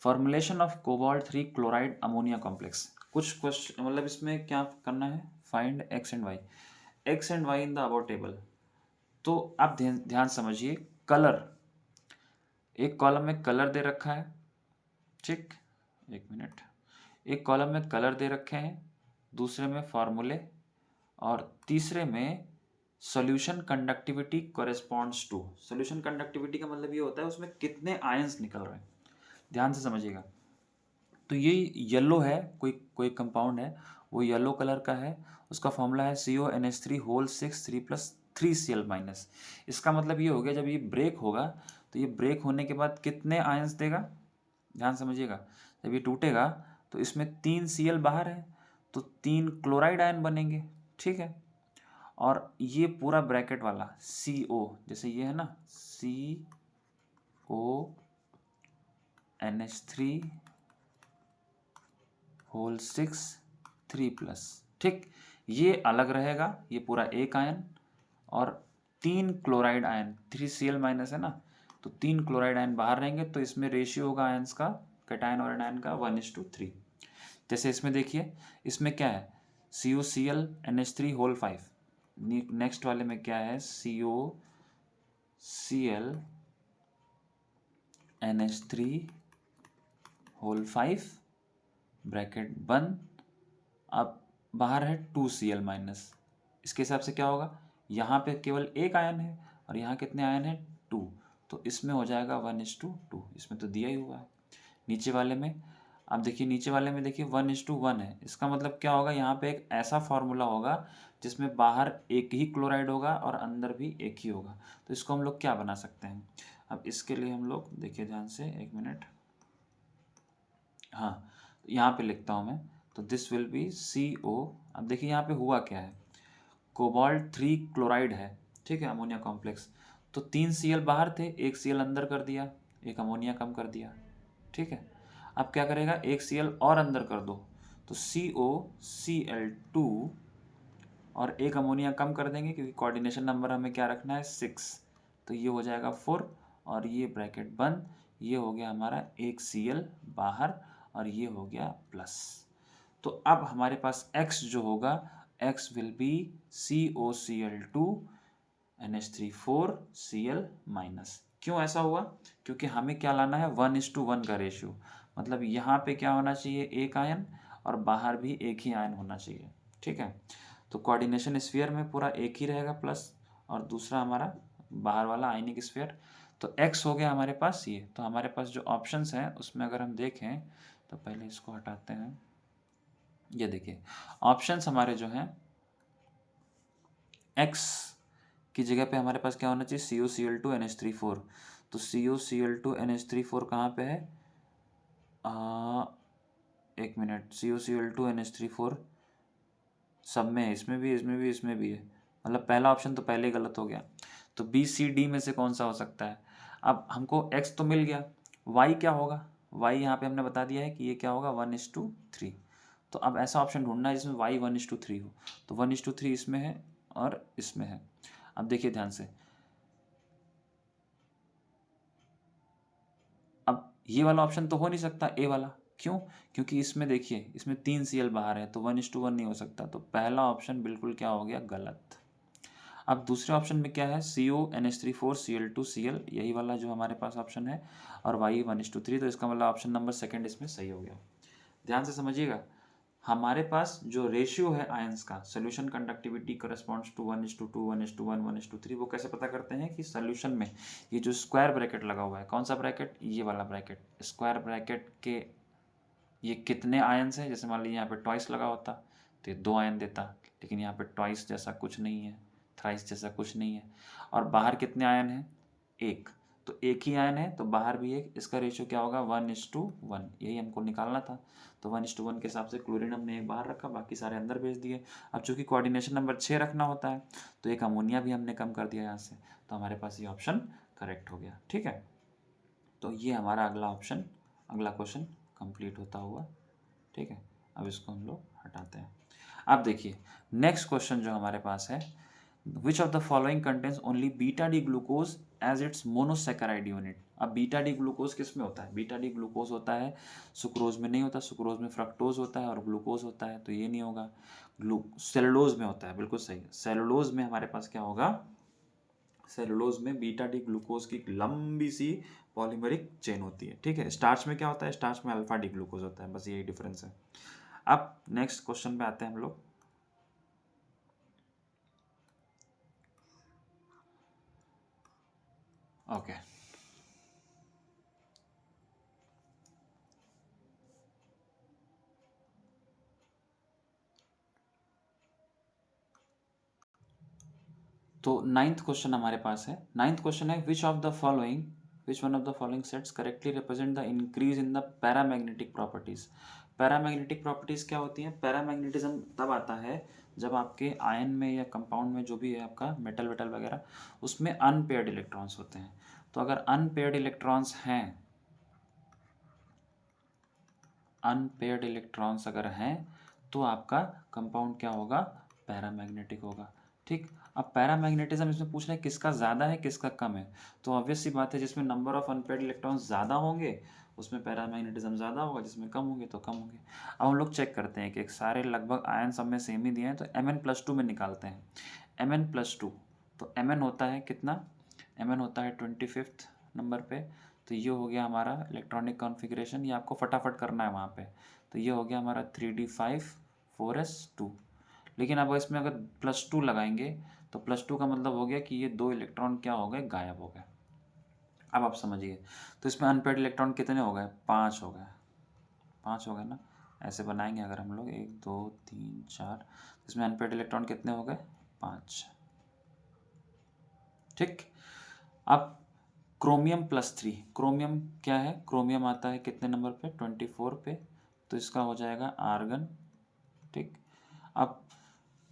[SPEAKER 1] formulation of cobalt 3 chloride ammonia complex, कुछ क्वेश्चन मतलब इसमें क्या करना है, find X and Y in the above table. तो आप ध्यान समझिए, कलर, एक कॉलम में कलर दे रखा है, ठीक, एक मिनट, एक कॉलम में कलर दे रखे हैं, दूसरे में फॉर्मूले, और तीसरे में solution conductivity corresponds to. Solution conductivity का मतलब ये होता है उसमें कितने आयंस निकल रहे हैं, ध्यान से समझिएगा। तो ये येलो है, कोई कोई कंपाउंड है, वो येलो कलर का है, उसका फॉर्मूला है CONH3 होल 6 3+3Cl-। इसका मतलब ये हो गया, जब ये ब्रेक होगा तो ये ब्रेक होने के बाद कितने आयंस देगा, ध्यान समझिएगा। जब ये टूटेगा तो इसमें 3Cl बाहर है, तो 3 क्लोराइड आयन बनेंगे, ठीक है। और ये पूरा ब्रैकेट वाला CO, जैसे ये है ना CONH3 होल 6 3+, ठीक, ये अलग रहेगा, ये पूरा एक आयन, और 3 क्लोराइड आयन, 3Cl- है ना, तो 3 क्लोराइड आयन बाहर रहेंगे, तो इसमें रेशियो होगा आयंस का, कैटायन और एनायन का 1:3। जैसे इसमें देखिए, इसमें क्या है, CuCl NH3 होल 5, नेक्स्ट वाले में क्या है, CuCl NH3 होल 5 ब्रैकेट बंद, अब बाहर है 2Cl-। इसके हिसाब से क्या होगा, यहाँ पे केवल एक आयन है और यहाँ कितने आयन है, 2, तो इसमें हो जाएगा 1:2, इसमें तो दिया ही हुआ है। नीचे वाले में आप देखिए, नीचे वाले में देखिए 1:1 है, इसका मतलब क्या होगा, यहाँ पे एक ऐसा फॉर्मूला होगा जिसमें बाहर एक ही क्लोराइड होगा और अंदर भी एक ही होगा, तो इसको हम लोग क्या बना सकते हैं। अब इसके लिए हम लोग देखिए ध्यान से, एक मिनट, हाँ, यहाँ पे लिखता हूँ मैं, तो दिस विल बी CO। अब देखिए यहाँ पे हुआ क्या है, कोबाल्ट 3 क्लोराइड है, ठीक है, अमोनिया कॉम्प्लेक्स, तो 3Cl बाहर थे, एक Cl अंदर कर दिया, एक अमोनिया कम कर दिया, ठीक है। अब क्या करेगा, एक Cl और अंदर कर दो, तो COCl2, और एक अमोनिया कम कर देंगे क्योंकि कोऑर्डिनेशन नंबर हमें क्या रखना है, 6, तो ये हो जाएगा 4, और ये ब्रैकेट बंद, ये हो गया हमारा एक Cl बाहर, और ये हो गया प्लस। तो अब हमारे पास X जो होगा, X will be COCl2 NH3 4Cl-। क्यों ऐसा हुआ, क्योंकि हमें क्या लाना है, 1:1 का रेशियो, मतलब यहाँ पे क्या होना चाहिए, एक आयन, और बाहर भी एक ही आयन होना चाहिए, ठीक है। तो कोऑर्डिनेशन स्फीयर में पूरा एक ही रहेगा प्लस, और दूसरा हमारा बाहर वाला आयनिक स्फीयर। तो X हो गया हमारे पास ये, तो हमारे पास जो ऑप्शंस हैं उसमें अगर हम देखें, तो पहले इसको हटाते हैं, ये देखिए ऑप्शंस हमारे जो हैं, X की जगह पे हमारे पास क्या होना चाहिए, COCl2 NH3 4, तो COCl2 NH3 4 कहाँ पे है, एक मिनट, COCl2 NH3 4 सब में है, इसमें भी, इसमें भी, इसमें भी है, मतलब पहला ऑप्शन तो पहले ही गलत हो गया, तो BCD में से कौन सा हो सकता है। अब हमको X तो मिल गया, Y क्या होगा, Y यहाँ पे हमने बता दिया है कि ये क्या होगा, 1:3, तो अब ऐसा ऑप्शन ढूंढना है जिसमें Y 1:3 हो, तो 1:3 इसमें है और इसमें है। अब देखिए ध्यान से, अब ये वाला ऑप्शन तो हो नहीं सकता, ए वाला, क्यों, क्योंकि इसमें देखिए, इसमें 3Cl बाहर है, तो 1:1 नहीं हो सकता, तो पहला ऑप्शन बिल्कुल क्या हो गया, गलत। अब दूसरे ऑप्शन में क्या है, CONH3 4Cl2Cl, यही वाला जो हमारे पास ऑप्शन है, और Y 1:3, तो इसका मतलब ऑप्शन नंबर सेकंड इसमें सही हो गया। ध्यान से समझिएगा, हमारे पास जो रेशियो है आयंस का, सोल्यूशन कंडक्टिविटी करस्पॉन्ड्स टू 1:2 1:1 1:3, वो कैसे पता करते हैं कि सोल्यूशन में ये जो स्क्वायर ब्रैकेट लगा हुआ है, कौन सा ब्रैकेट, ये वाला ब्रैकेट, स्क्वायर ब्रैकेट के ये कितने आयंस हैं, जैसे मान लीजिए यहाँ पे ट्वाइस लगा होता तो ये 2 आयन देता, लेकिन यहाँ पे ट्वाइस जैसा कुछ नहीं है, थ्राइस जैसा कुछ नहीं है, और बाहर कितने आयन हैं, एक, तो एक ही आयन है तो बाहर भी एक, इसका रेशियो क्या होगा, 1:1, यही हमको निकालना था। तो 1:1 के हिसाब से क्लोरीन हमने एक बाहर रखा, बाकी सारे अंदर भेज दिए। अब चूंकि कोऑर्डिनेशन नंबर 6 रखना होता है, तो एक अमोनिया भी हमने कम कर दिया यहाँ से, तो हमारे पास ये ऑप्शन करेक्ट हो गया, ठीक है। तो ये हमारा अगला ऑप्शन, अगला क्वेश्चन कंप्लीट होता हुआ, ठीक है। अब इसको हम लोग हटाते हैं। अब देखिए नेक्स्ट क्वेश्चन जो हमारे पास है, which of the following contains only beta D glucose as its monosaccharide unit. अब बीटा डी ग्लूकोज किस में होता है, बीटा डी ग्लूकोज होता है सुक्रोज में, नहीं होता, सुक्रोज में फ्रक्टोज होता है और ग्लूकोज होता है, तो ये नहीं होगा। सेलुलोज में होता है, बिल्कुल सही है, सेलुलोज में हमारे पास क्या होगा, सेलुलोज में बीटा डी ग्लूकोज की एक लंबी सी पॉलीमरिक चेन होती है, ठीक है। स्टार्च में क्या होता है, स्टार्च में अल्फा डी ग्लूकोज होता है, बस यही डिफरेंस है। अब नेक्स्ट क्वेश्चन पे आते हैं हम लोग। ओके तो नाइन्थ क्वेश्चन हमारे पास है। नाइन्थ क्वेश्चन है, which one of the following sets correctly represent the increase in the paramagnetic properties. Paramagnetic properties क्या होती हैं? पैरामैग्नेटिज्म तब आता है जब आपके आयन में या कंपाउंड में जो भी है आपका मेटल वेटल वगैरह, उसमें अनपेयर्ड इलेक्ट्रॉन्स होते हैं। तो अगर अनपेयर्ड इलेक्ट्रॉन्स अगर हैं तो आपका कंपाउंड क्या होगा? पैरामैग्नेटिक होगा, ठीक। अब पैरामैग्नेटिज्म इसमें पूछ रहे हैं किसका ज़्यादा है किसका कम है, तो ऑब्वियस सी बात है जिसमें नंबर ऑफ अनपेयर्ड इलेक्ट्रॉन्स ज़्यादा होंगे उसमें पैरामैग्नेटिज्म ज़्यादा होगा, जिसमें कम होंगे तो कम होंगे। अब हम लोग चेक करते हैं कि एक सारे लगभग आयन सब में सेम ही दिए हैं, तो Mn+2 में निकालते हैं। Mn+2, तो Mn होता है कितना? Mn होता है 25th नंबर पे। तो ये हो गया हमारा इलेक्ट्रॉनिक कॉन्फ़िगरेशन, ये आपको फटाफट करना है वहाँ पे। तो ये हो गया हमारा 3d5 4s2। लेकिन अब इसमें अगर +2 लगाएंगे तो +2 का मतलब हो गया कि ये 2 इलेक्ट्रॉन क्या हो गए? गायब हो गए। अब आप समझिए, तो इसमें अनपेयर्ड इलेक्ट्रॉन कितने हो गए? 5 हो गए। 5 हो गए ना? ऐसे बनाएंगे अगर हम लोग 1 2 3 4, इसमें अनपेयर्ड इलेक्ट्रॉन कितने हो गए? 5, ठीक। अब क्रोमियम+3, क्रोमियम क्या है? क्रोमियम आता है कितने नंबर पे? 24 पे। तो इसका हो जाएगा आर्गन, ठीक। अब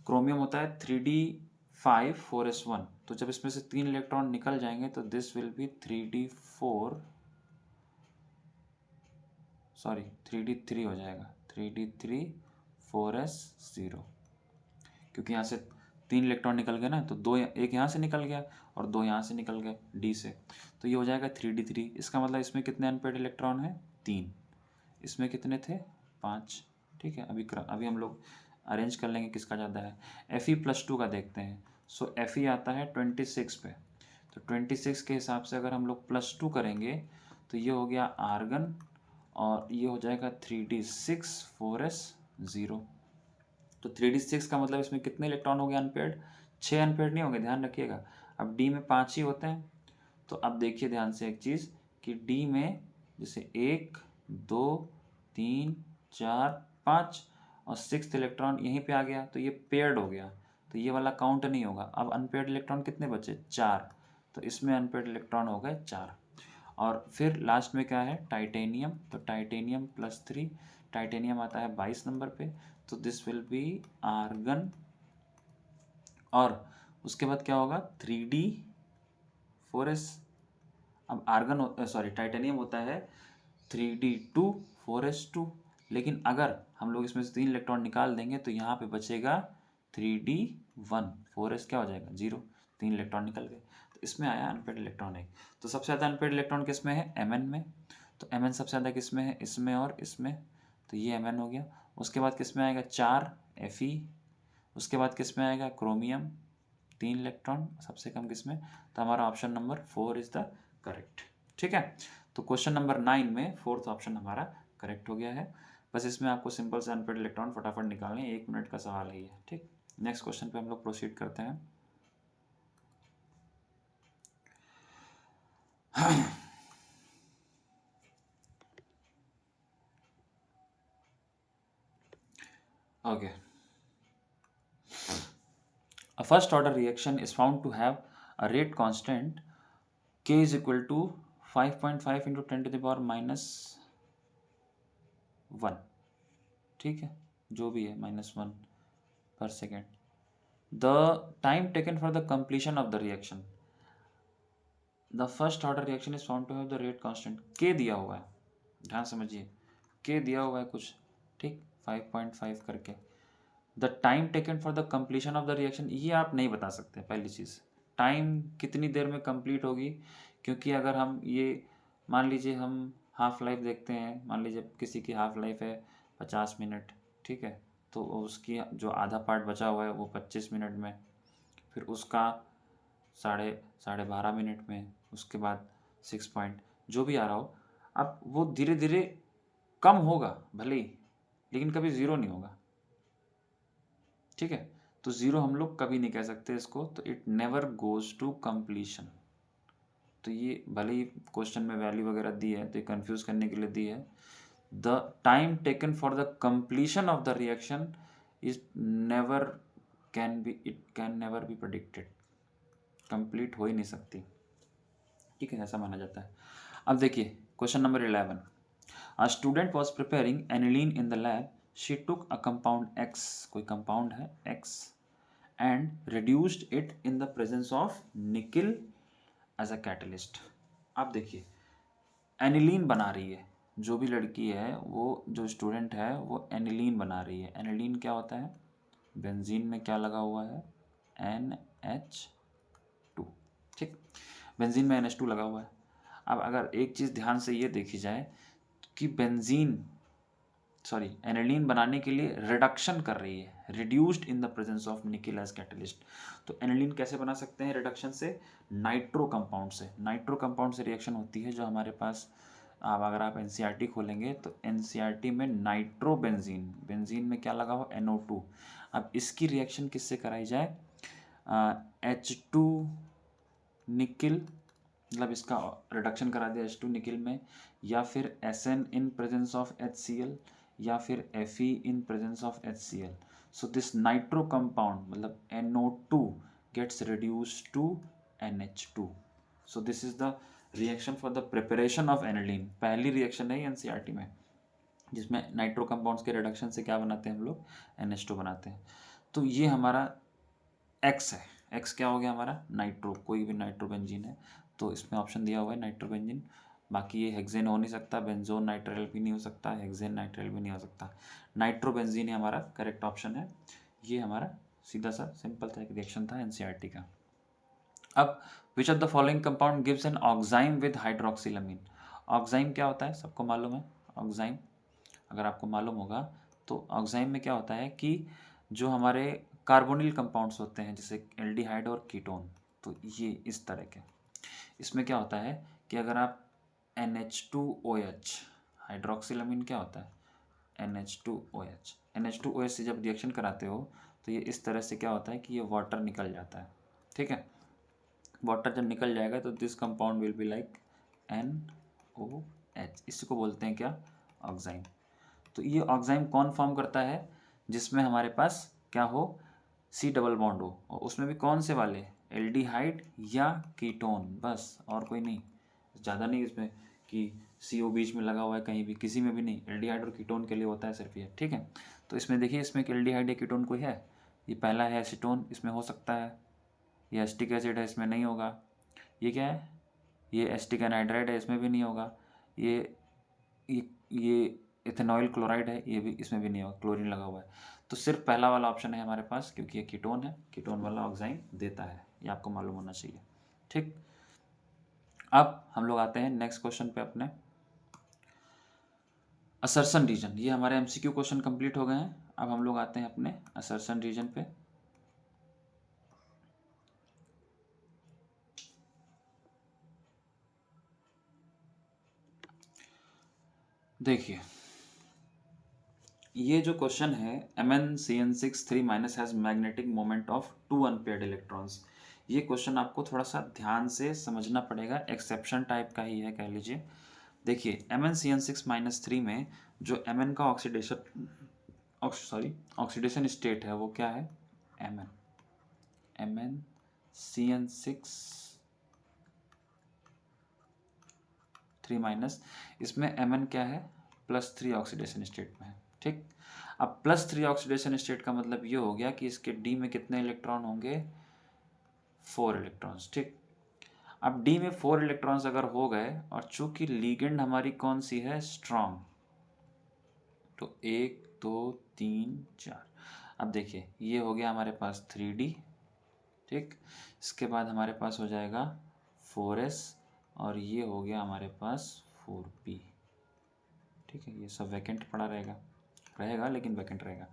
[SPEAKER 1] क्रोमियम होता है 3d5 4s1, तो जब इसमें से 3 इलेक्ट्रॉन निकल जाएंगे तो this will B 3d4, sorry 3d3 हो जाएगा, 3d3 4s0, क्योंकि यहाँ से 3 इलेक्ट्रॉन निकल गए ना, तो दो एक यहाँ से निकल गया और 2 यहाँ से निकल गए डी से, तो ये हो जाएगा 3d3। इसका मतलब इसमें कितने अनपेयर्ड इलेक्ट्रॉन हैं? 3। इसमें कितने थे? 5, ठीक है। अभी हम लोग अरेंज कर लेंगे किसका ज़्यादा है। Fe+2 का देखते हैं। सो Fe आता है 26 पे, तो 26 के हिसाब से अगर हम लोग +2 करेंगे तो ये हो गया आर्गन, और ये हो जाएगा 3d6 4s0। तो 3d6 का मतलब इसमें कितने इलेक्ट्रॉन हो गए अनपेयर्ड? 6 अनपेयर्ड नहीं होंगे, ध्यान रखिएगा। अब डी में 5 ही होते हैं, तो अब देखिए ध्यान से एक चीज़ कि डी में जैसे 1 2 3 4 5 और 6th इलेक्ट्रॉन यहीं पे आ गया, तो ये पेयर्ड हो गया, तो ये वाला काउंट नहीं होगा। अब अनपेयर्ड इलेक्ट्रॉन कितने बचे? 4, तो इसमें अनपेयर्ड इलेक्ट्रॉन हो गए 4। और फिर लास्ट में क्या है? टाइटेनियम, तो टाइटेनियम+3, टाइटेनियम आता है 22 नंबर पे, तो दिस विल बी आर्गन, और उसके बाद क्या होगा? 3d4s। अब टाइटेनियम होता है 3d2 4s2, लेकिन अगर हम लोग इसमें से 3 इलेक्ट्रॉन निकाल देंगे तो यहाँ पे बचेगा 3d1, 4s क्या हो जाएगा? 0, 3 इलेक्ट्रॉन निकल गए, तो इसमें आया अनपेयर्ड इलेक्ट्रॉन है। तो सबसे ज़्यादा अनपेयर्ड इलेक्ट्रॉन किस में है? Mn में। तो Mn सबसे ज़्यादा किस में है? इसमें और इसमें, तो ये Mn हो गया। उसके बाद किस में आएगा? 4 Fe। उसके बाद किस में आएगा? Chromium, 3 electron. सबसे कम किस में? तो हमारा option number 4 is the correct, ठीक है। तो क्वेश्चन नंबर 9 में 4th ऑप्शन हमारा करेक्ट हो गया है। बस इसमें आपको सिंपल से अनपेयर्ड इलेक्ट्रॉन फटाफट निकालने हैं, 1 मिनट का सवाल है ये, ठीक। नेक्स्ट क्वेश्चन पे हम लोग प्रोसीड करते हैं। Okay, a first order reaction is found to have a rate constant k is equal to 5.5 into 10 to the power -1, ठीक है, जो भी है -1 पर second. The time taken for the completion of the reaction, the first order reaction is found to have the rate constant K दिया हुआ है, ध्यान समझिए, के दिया हुआ है कुछ, ठीक, 5.5 करके। The time taken for the completion of the reaction, ये आप नहीं बता सकते। पहली चीज़, टाइम कितनी देर में कंप्लीट होगी, क्योंकि अगर हम ये मान लीजिए हम हाफ लाइफ देखते हैं, मान लीजिए किसी की हाफ लाइफ है 50 मिनट, ठीक है, तो उसकी जो आधा पार्ट बचा हुआ है वो 25 मिनट में, फिर उसका साढ़े 12 मिनट में, उसके बाद 6 पॉइंट, जो भी आ रहा हो, अब वो धीरे धीरे कम होगा भले ही, लेकिन कभी ज़ीरो नहीं होगा। ठीक है, तो ज़ीरो हम लोग कभी नहीं कह सकते इसको, तो it never goes to completion. तो ये भले ही क्वेश्चन में वैल्यू वगैरह दी है, तो ये कंफ्यूज करने के लिए दी है। The time taken for the completion of the reaction is never it can never be predicted. Complete हो ही नहीं सकती। ठीक है, ऐसा माना जाता है। अब देखिए question number 11। A student was preparing aniline in the lab. She took a compound X, कोई कंपाउंड है X, and reduced it in the presence of nickel as a catalyst. अब देखिए एनिलीन बना रही है, जो भी लड़की है, वो जो स्टूडेंट है वो एनिलीन बना रही है। एनिलीन क्या होता है? बेंजीन में क्या लगा हुआ है? NH2। ठीक, बेंजीन में NH2 लगा हुआ है। अब अगर एक चीज़ ध्यान से ये देखी जाए कि एनिलीन बनाने के लिए रिडक्शन कर रही है, reduced in the presence of nickel as catalyst. तो एनिलीन कैसे बना सकते हैं रिडक्शन से? नाइट्रो कंपाउंड से। नाइट्रो कंपाउंड से रिएक्शन होती है जो हमारे पास, अब अगर आप NCERT खोलेंगे तो NCERT में नाइट्रो बेंजीन, बेंजीन में क्या लगा हो? NO2। अब इसकी रिएक्शन किससे कराई जाए? H2 निकिल, मतलब इसका रिडक्शन करा दिया H2 निकिल में, या फिर SN in presence of HCl, या फिर Fe in presence of HCl। So this nitro compound मतलब NO2 gets reduced to NH2। So this is the reaction for the preparation of aniline. पहली reaction है NCERT में जिसमें nitro compounds के reduction से क्या बनाते हैं हम लोग? NH2 बनाते हैं। तो ये हमारा X है। X क्या हो गया हमारा? नाइट्रो, कोई भी नाइट्रो बेंजीन है, तो इसमें ऑप्शन दिया हुआ है नाइट्रो बेंजीन। बाकी ये हेक्सेन हो नहीं सकता, बेंजोन नाइट्राइल भी नहीं हो सकता, हेक्सेन नाइट्राइल भी नहीं हो सकता। नाइट्रो बेंजीन ही हमारा करेक्ट ऑप्शन है। ये हमारा सीधा सा सिंपल था, एक रिएक्शन था NCERT का। अब which of the following compound gives an oxime with hydroxylamine? Oxime क्या होता है? सबको मालूम है ऑक्साइम। अगर आपको मालूम होगा तो ऑक्साइम में क्या होता है कि जो हमारे कार्बोनिल कंपाउंड्स होते हैं जैसे एल्डिहाइड और कीटोन, तो ये इस तरह के, इसमें क्या होता है कि अगर आप NH2OH, हाइड्रोक्सिलामीन क्या होता है? NH2OH, NH2OH से जब रिएक्शन कराते हो तो ये इस तरह से क्या होता है कि ये वाटर निकल जाता है। ठीक है, वाटर जब निकल जाएगा तो this compound will be like NOH। इसी को बोलते हैं क्या? ऑक्साइम। तो ये ऑक्साइम कौन फॉर्म करता है? जिसमें हमारे पास क्या हो? C डबल बॉन्ड हो, और उसमें भी कौन से वाले? एल्डिहाइड या कीटोन, बस, और कोई नहीं, ज़्यादा नहीं इसमें कि CO बीच में लगा हुआ है कहीं भी, किसी में भी नहीं। एल्डिहाइड और कीटोन के लिए होता है सिर्फ ये। ठीक है, तो इसमें देखिए इसमें एल्डिहाइड या कीटोन कोई है? ये पहला है एसीटोन, इसमें हो सकता है। ये एसिटिक एसिड है, इसमें नहीं होगा। ये क्या है? ये एसिटिक एनहाइड्राइड है, इसमें भी नहीं होगा। ये ये इथेनॉइल क्लोराइड है, ये भी, इसमें भी नहीं होगा, क्लोरीन लगा हुआ है। तो सिर्फ पहला वाला ऑप्शन है हमारे पास, क्योंकि ये कीटोन है, कीटोन वाला ऑक्साइम देता है, ये आपको मालूम होना चाहिए। ठीक, अब हम लोग आते हैं नेक्स्ट क्वेश्चन पे अपने। असर्शन रीजन, ये हमारे MCQ क्वेश्चन कंप्लीट हो गए हैं। अब हम लोग आते हैं अपने असर्शन रीजन पे। देखिए ये जो क्वेश्चन है, MnCN6 3- has magnetic moment of 2 unpaired electrons. ये क्वेश्चन आपको थोड़ा सा ध्यान से समझना पड़ेगा, एक्सेप्शन टाइप का ही है कह लीजिए। देखिए MnCN6-3 में जो Mn का ऑक्सीडेशन स्टेट है वो क्या है? MnCN6-3, इसमें Mn क्या है? +3 ऑक्सीडेशन स्टेट में है। ठीक, अब +3 ऑक्सीडेशन स्टेट का मतलब ये हो गया कि इसके D में कितने इलेक्ट्रॉन होंगे? 4 इलेक्ट्रॉन्स। ठीक, अब D में 4 इलेक्ट्रॉन्स अगर हो गए, और चूंकि लीगेंड हमारी कौन सी है? स्ट्रॉन्ग, तो 1 2 3 4। अब देखिए ये हो गया हमारे पास 3D। ठीक, इसके बाद हमारे पास हो जाएगा 4S, और ये हो गया हमारे पास 4P। ठीक है, ये सब वैकेंट पड़ा रहेगा लेकिन वैकेंट रहेगा।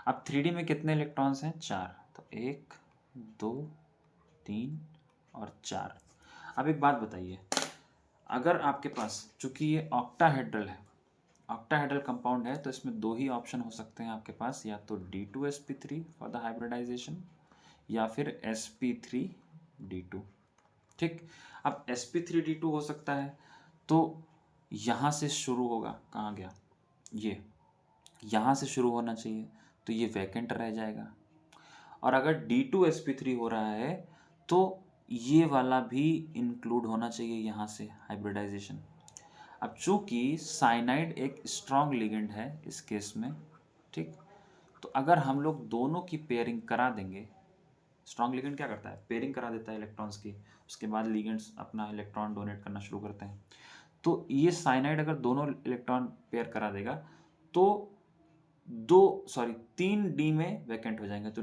[SPEAKER 1] अब 3D में कितने इलेक्ट्रॉन्स हैं? 4, तो 1 2 3 और 4। अब एक बात बताइए, अगर आपके पास, चूंकि ये ऑक्टाहेड्रल है, ऑक्टाहेड्रल कंपाउंड है, तो इसमें दो ही ऑप्शन हो सकते हैं आपके पास, या तो D2sp3 फॉर द हाइब्रिडाइजेशन या फिर sp3d2। ठीक, अब sp3d2 हो सकता है तो यहाँ से शुरू होगा, कहाँ गया ये, यहाँ से शुरू होना चाहिए, तो ये वैकेंट रह जाएगा। और अगर D2sp3 हो रहा है तो ये वाला भी इंक्लूड होना चाहिए यहाँ से हाइब्रिडाइजेशन। अब चूंकि साइनाइड एक स्ट्रॉन्ग लिगेंड है इस केस में, ठीक, तो अगर हम लोग दोनों की पेयरिंग करा देंगे, स्ट्रॉन्ग लिगेंड क्या करता है, पेयरिंग करा देता है इलेक्ट्रॉन्स की, उसके बाद लिगेंड्स अपना इलेक्ट्रॉन डोनेट करना शुरू करते हैं। तो ये साइनाइड अगर दोनों इलेक्ट्रॉन पेयर करा देगा तो 3D में वैकेंट हो जाएंगे, तो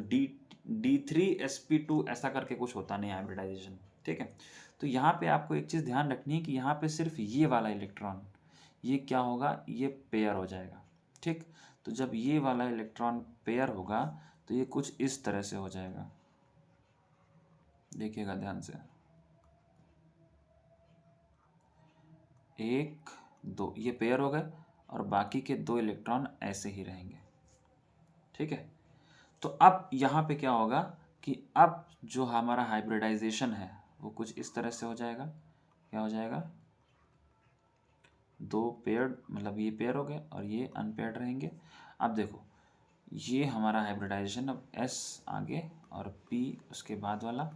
[SPEAKER 1] D3sp2 ऐसा करके कुछ होता नहीं हाइब्रिडाइजेशन। ठीक है, तो यहाँ पे आपको एक चीज़ ध्यान रखनी है कि यहाँ पे सिर्फ ये वाला इलेक्ट्रॉन, ये क्या होगा, ये पेयर हो जाएगा। ठीक, तो जब ये वाला इलेक्ट्रॉन पेयर होगा तो ये कुछ इस तरह से हो जाएगा, देखिएगा ध्यान से, 1 2 ये पेयर हो गए और बाकी के 2 इलेक्ट्रॉन ऐसे ही रहेंगे। ठीक है, तो अब यहाँ पे क्या होगा कि अब जो हमारा हाइब्रिडाइजेशन है वो कुछ इस तरह से हो जाएगा, क्या हो जाएगा, 2 पेयर्ड, मतलब ये पेयर हो गए और ये अनपेयर्ड रहेंगे। अब देखो ये हमारा हाइब्रिडाइजेशन, अब S आगे और P उसके बाद वाला,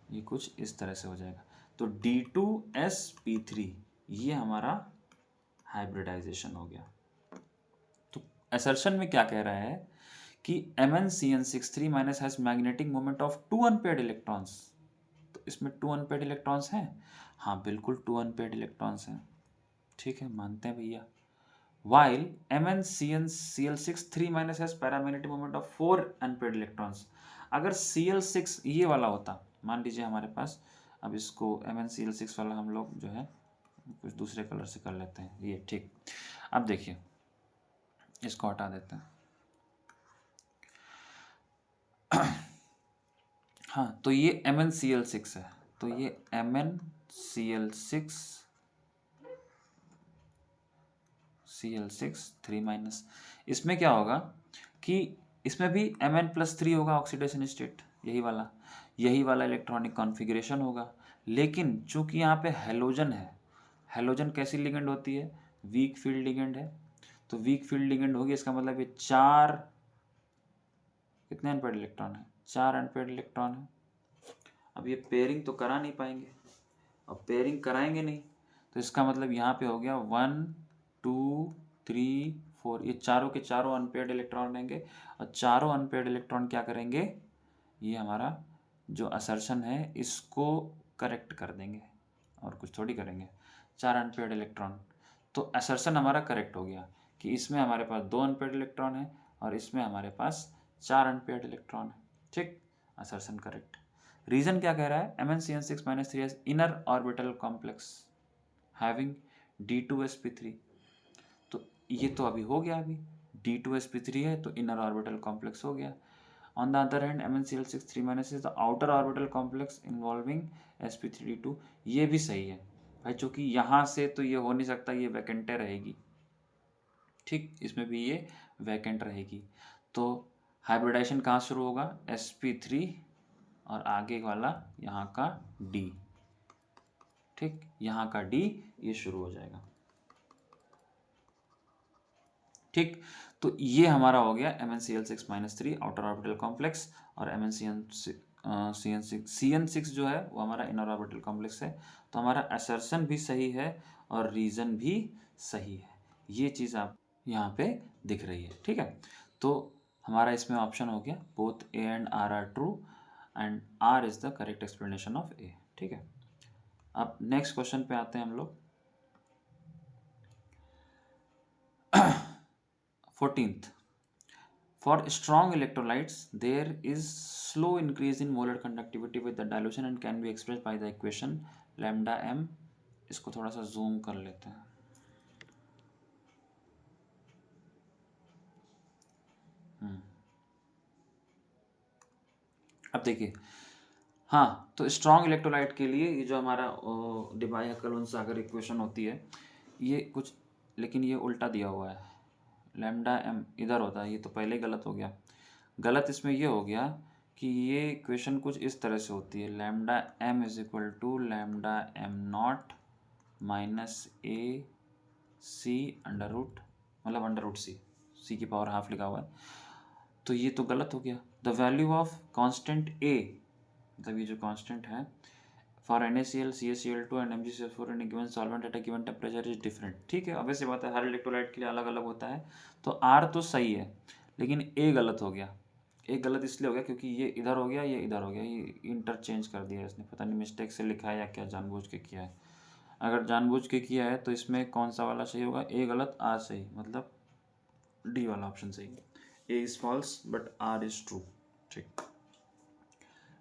[SPEAKER 1] ये कुछ इस तरह से हो जाएगा। तो D2sp3 ये हमारा हाइब्रिडाइजेशन हो गया। तो असर्शन में क्या कह रहा है कि MnCN63 minus has magnetic moment of 2 unpaired electrons. तो इसमें 2 अनपेयर्ड इलेक्ट्रॉन्स हैं, हाँ बिल्कुल 2 अनपेयर्ड इलेक्ट्रॉन्स हैं। ठीक है, मानते हैं भैया। while MnCnCl63 minus has paramagnetic moment of 4 unpaired electrons. अगर Cl6 ये वाला होता, मान लीजिए हमारे पास, अब इसको MnCl6 वाला हम लोग जो है कुछ दूसरे कलर से कर लेते हैं ये। ठीक, अब देखिए इसको हटा देते हैं। हाँ, तो ये MnCl6 है, तो ये MnCl6 Cl6 3 माइनस, इसमें क्या होगा कि इसमें भी Mn+3 होगा ऑक्सीडेशन स्टेट, यही वाला इलेक्ट्रॉनिक कॉन्फ़िगरेशन होगा। लेकिन चूंकि यहाँ पे हेलोजन है, हेलोजन कैसी लिगेंड होती है, वीक फील्ड लिगेंड है, तो वीक फील्ड लिगेंड होगी, इसका मतलब ये 4 कितने अनपेयर्ड इलेक्ट्रॉन है, 4 अनपेयर्ड इलेक्ट्रॉन है। अब ये पेयरिंग तो करा नहीं पाएंगे, अब पेयरिंग कराएंगे नहीं, तो इसका मतलब यहाँ पे हो गया 1 2 3 4, ये चारों के चारों अनपेयर्ड इलेक्ट्रॉन रहेंगे और चारों अनपेयर्ड इलेक्ट्रॉन क्या करेंगे, ये हमारा जो असर्शन है इसको करेक्ट कर देंगे और कुछ थोड़ी करेंगे, 4 अनपेयर्ड इलेक्ट्रॉन। तो असर्शन हमारा करेक्ट हो गया कि इसमें हमारे पास 2 अनपेयर्ड इलेक्ट्रॉन है और इसमें हमारे पास 4 अनपेयर्ड इलेक्ट्रॉन है। ठीक, असर्शन करेक्ट। रीजन क्या कह रहा है, MnCN6 minus 3 inner orbital complex having D2sp3, तो ये तो अभी हो गया, अभी D2sp3 है तो इनर ऑर्बिटल कॉम्प्लेक्स हो गया। On the other hand MnCl6 3 minus is the outer orbital complex involving sp3d2, ये भी सही है भाई, चूंकि यहाँ से तो ये हो नहीं सकता, ये वैकेंटे रहेगी। ठीक, इसमें भी ये वैकेंट रहेगी, तो हाइब्रिडाइजेशन कहाँ शुरू होगा, sp3 और आगे वाला यहाँ का D। ठीक, यहाँ का D ये शुरू हो जाएगा। ठीक, तो ये हमारा हो गया MnCl6 minus 3 outer orbital complex और CN6 जो है वो हमारा इनर ऑर्बिटल कॉम्प्लेक्स है। तो हमारा असर्शन भी सही है और रीजन भी सही है, ये चीज़ आप यहाँ पे दिख रही है। ठीक है, तो हमारा इसमें ऑप्शन हो गया both A and R are true and R is the correct explanation of A। ठीक है, अब नेक्स्ट क्वेश्चन पे आते हैं हम लोग। 14th, for strong electrolytes there is slow increase in molar conductivity with the dilution and can be expressed by the equation lambda m। इसको थोड़ा सा जूम कर लेते हैं। अब देखिए हाँ, तो स्ट्रॉन्ग इलेक्ट्रोलाइट के लिए ये जो हमारा डिबाई हकलोन सागर इक्वेशन होती है, ये कुछ, लेकिन ये उल्टा दिया हुआ है, लैम्डा एम इधर होता है, ये तो पहले ही गलत हो गया। गलत इसमें ये हो गया कि ये इक्वेशन कुछ इस तरह से होती है, lambda M is equal to lambda M not minus A C under root, मतलब अंडर रूट सी की पावर हाफ लिखा हुआ है, तो ये तो गलत हो गया। द वैल्यू ऑफ कांस्टेंट ए, मतलब ये जो कांस्टेंट है for NaCl, CaCl2 and MgCl4 in given solvent at a given temperature is different. ठीक है, ऑब्वियस बात है, हर इलेक्ट्रोलाइट के लिए अलग अलग होता है। तो R तो सही है, लेकिन ए गलत हो गया। ए गलत इसलिए हो गया क्योंकि ये इधर हो गया, ये इधर हो गया, ये इंटरचेंज कर दिया इसने, पता नहीं मिस्टेक से लिखा है या क्या जानबूझ के किया है। अगर जानबूझ के किया है तो इसमें कौन सा वाला सही होगा, ए गलत आर सही, मतलब डी वाला ऑप्शन सही। A is false but R is true. ठीक,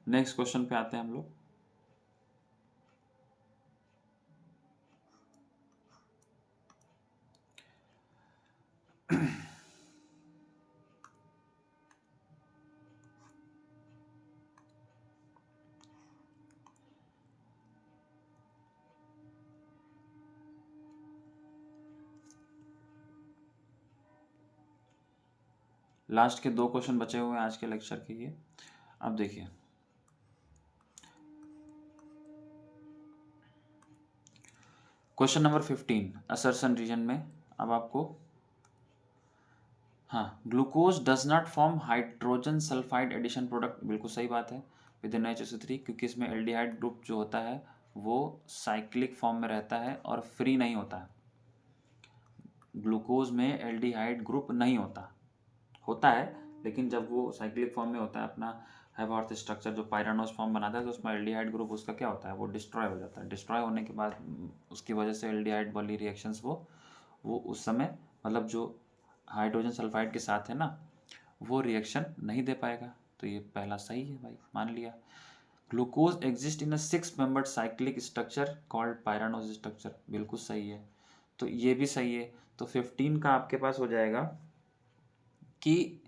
[SPEAKER 1] नेक्स्ट क्वेश्चन पे आते हैं हम लोग। लास्ट के 2 क्वेश्चन बचे हुए हैं आज के लेक्चर के लिए। अब देखिए, क्वेश्चन नंबर 15 असर्शन रीजन में। अब आपको, हाँ, glucose does not form hydrogen sulphide addition product, बिल्कुल सही बात है, विद इन HSO3, क्योंकि इसमें एल्डिहाइड ग्रुप जो होता है वो साइक्लिक फॉर्म में रहता है और फ्री नहीं होता है। ग्लूकोज में एल्डिहाइड ग्रुप नहीं होता, होता है लेकिन जब वो साइक्लिक फॉर्म में होता है, अपना हैवर्थ स्ट्रक्चर जो पायरानोस फॉर्म बनाता है, तो उसमें एल्डिहाइड ग्रुप उसका क्या होता है, वो डिस्ट्रॉय हो जाता है। डिस्ट्रॉय होने के बाद उसकी वजह से एल्डिहाइड वाली रिएक्शंस वो उस समय, मतलब जो हाइड्रोजन सल्फाइड के साथ है ना, वो रिएक्शन नहीं दे पाएगा। तो ये पहला सही है भाई, मान लिया। Glucose exist in a 6 membered cyclic structure called pyranose structure, बिल्कुल सही है, तो ये भी सही है। तो 15 का आपके पास हो जाएगा कि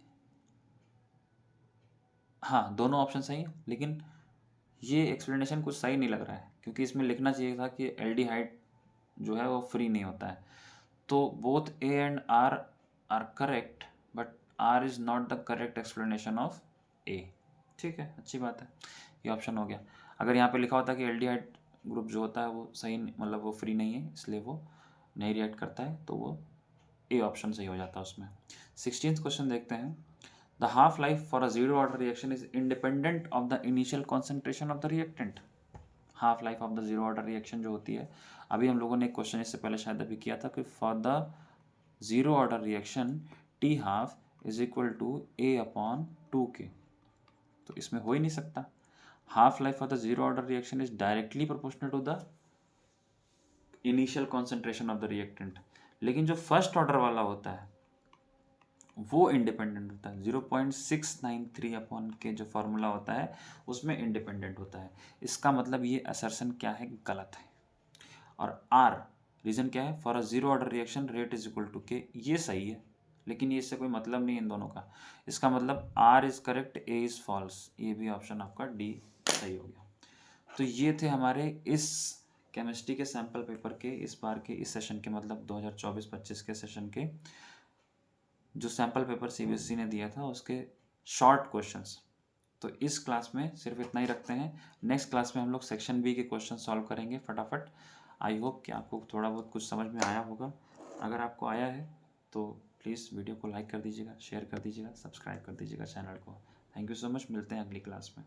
[SPEAKER 1] हाँ, दोनों ऑप्शन सही है, लेकिन ये एक्सप्लेनेशन कुछ सही नहीं लग रहा है, क्योंकि इसमें लिखना चाहिए था कि एल्डिहाइड जो है वो फ्री नहीं होता है। तो both A and R are correct, but R is not the correct explanation of A. ठीक है, अच्छी बात है, ये ऑप्शन हो गया। अगर यहाँ पे लिखा होता कि एल्डिहाइड ग्रुप जो होता है वो सही मतलब वो फ्री नहीं है, इसलिए वो नहीं रिएक्ट करता है, तो वो ए ऑप्शन सही हो जाता है उसमें। 16th क्वेश्चन देखते हैं। The half life for a zero order reaction is independent of the initial concentration of the reactant. Half life of the zero order reaction जो होती है, अभी हम लोगों ने एक क्वेश्चन इससे पहले शायद अभी किया था कि for the zero order reaction t half is equal to a upon 2k, तो इसमें हो ही नहीं सकता। Half life of the zero order reaction is directly proportional to the initial concentration of the reactant, लेकिन जो फर्स्ट ऑर्डर वाला होता है वो इंडिपेंडेंट होता है। 0.693 अपॉन के जो फॉर्मूला होता है उसमें इंडिपेंडेंट होता है। इसका मतलब ये असर्शन क्या है, गलत है। और आर रीजन क्या है, for a zero order reaction rate is equal to K, ये सही है, लेकिन ये इससे कोई मतलब नहीं है इन दोनों का। इसका मतलब R is correct, A is false, ये भी ऑप्शन आपका डी सही हो गया। तो ये थे हमारे इस केमिस्ट्री के सैम्पल पेपर के इस बार के इस सेशन के, मतलब 2024-25 के सेशन के जो सैम्पल पेपर CBSE ने दिया था उसके शॉर्ट क्वेश्चंस। तो इस क्लास में सिर्फ इतना ही रखते हैं। नेक्स्ट क्लास में हम लोग सेक्शन बी के क्वेश्चन सॉल्व करेंगे फटाफट। आई होप कि आपको थोड़ा बहुत कुछ समझ में आया होगा। अगर आपको आया है तो प्लीज़ वीडियो को लाइक कर दीजिएगा, शेयर कर दीजिएगा, सब्सक्राइब कर दीजिएगा चैनल को। थैंक यू सो मच, मिलते हैं अगली क्लास में।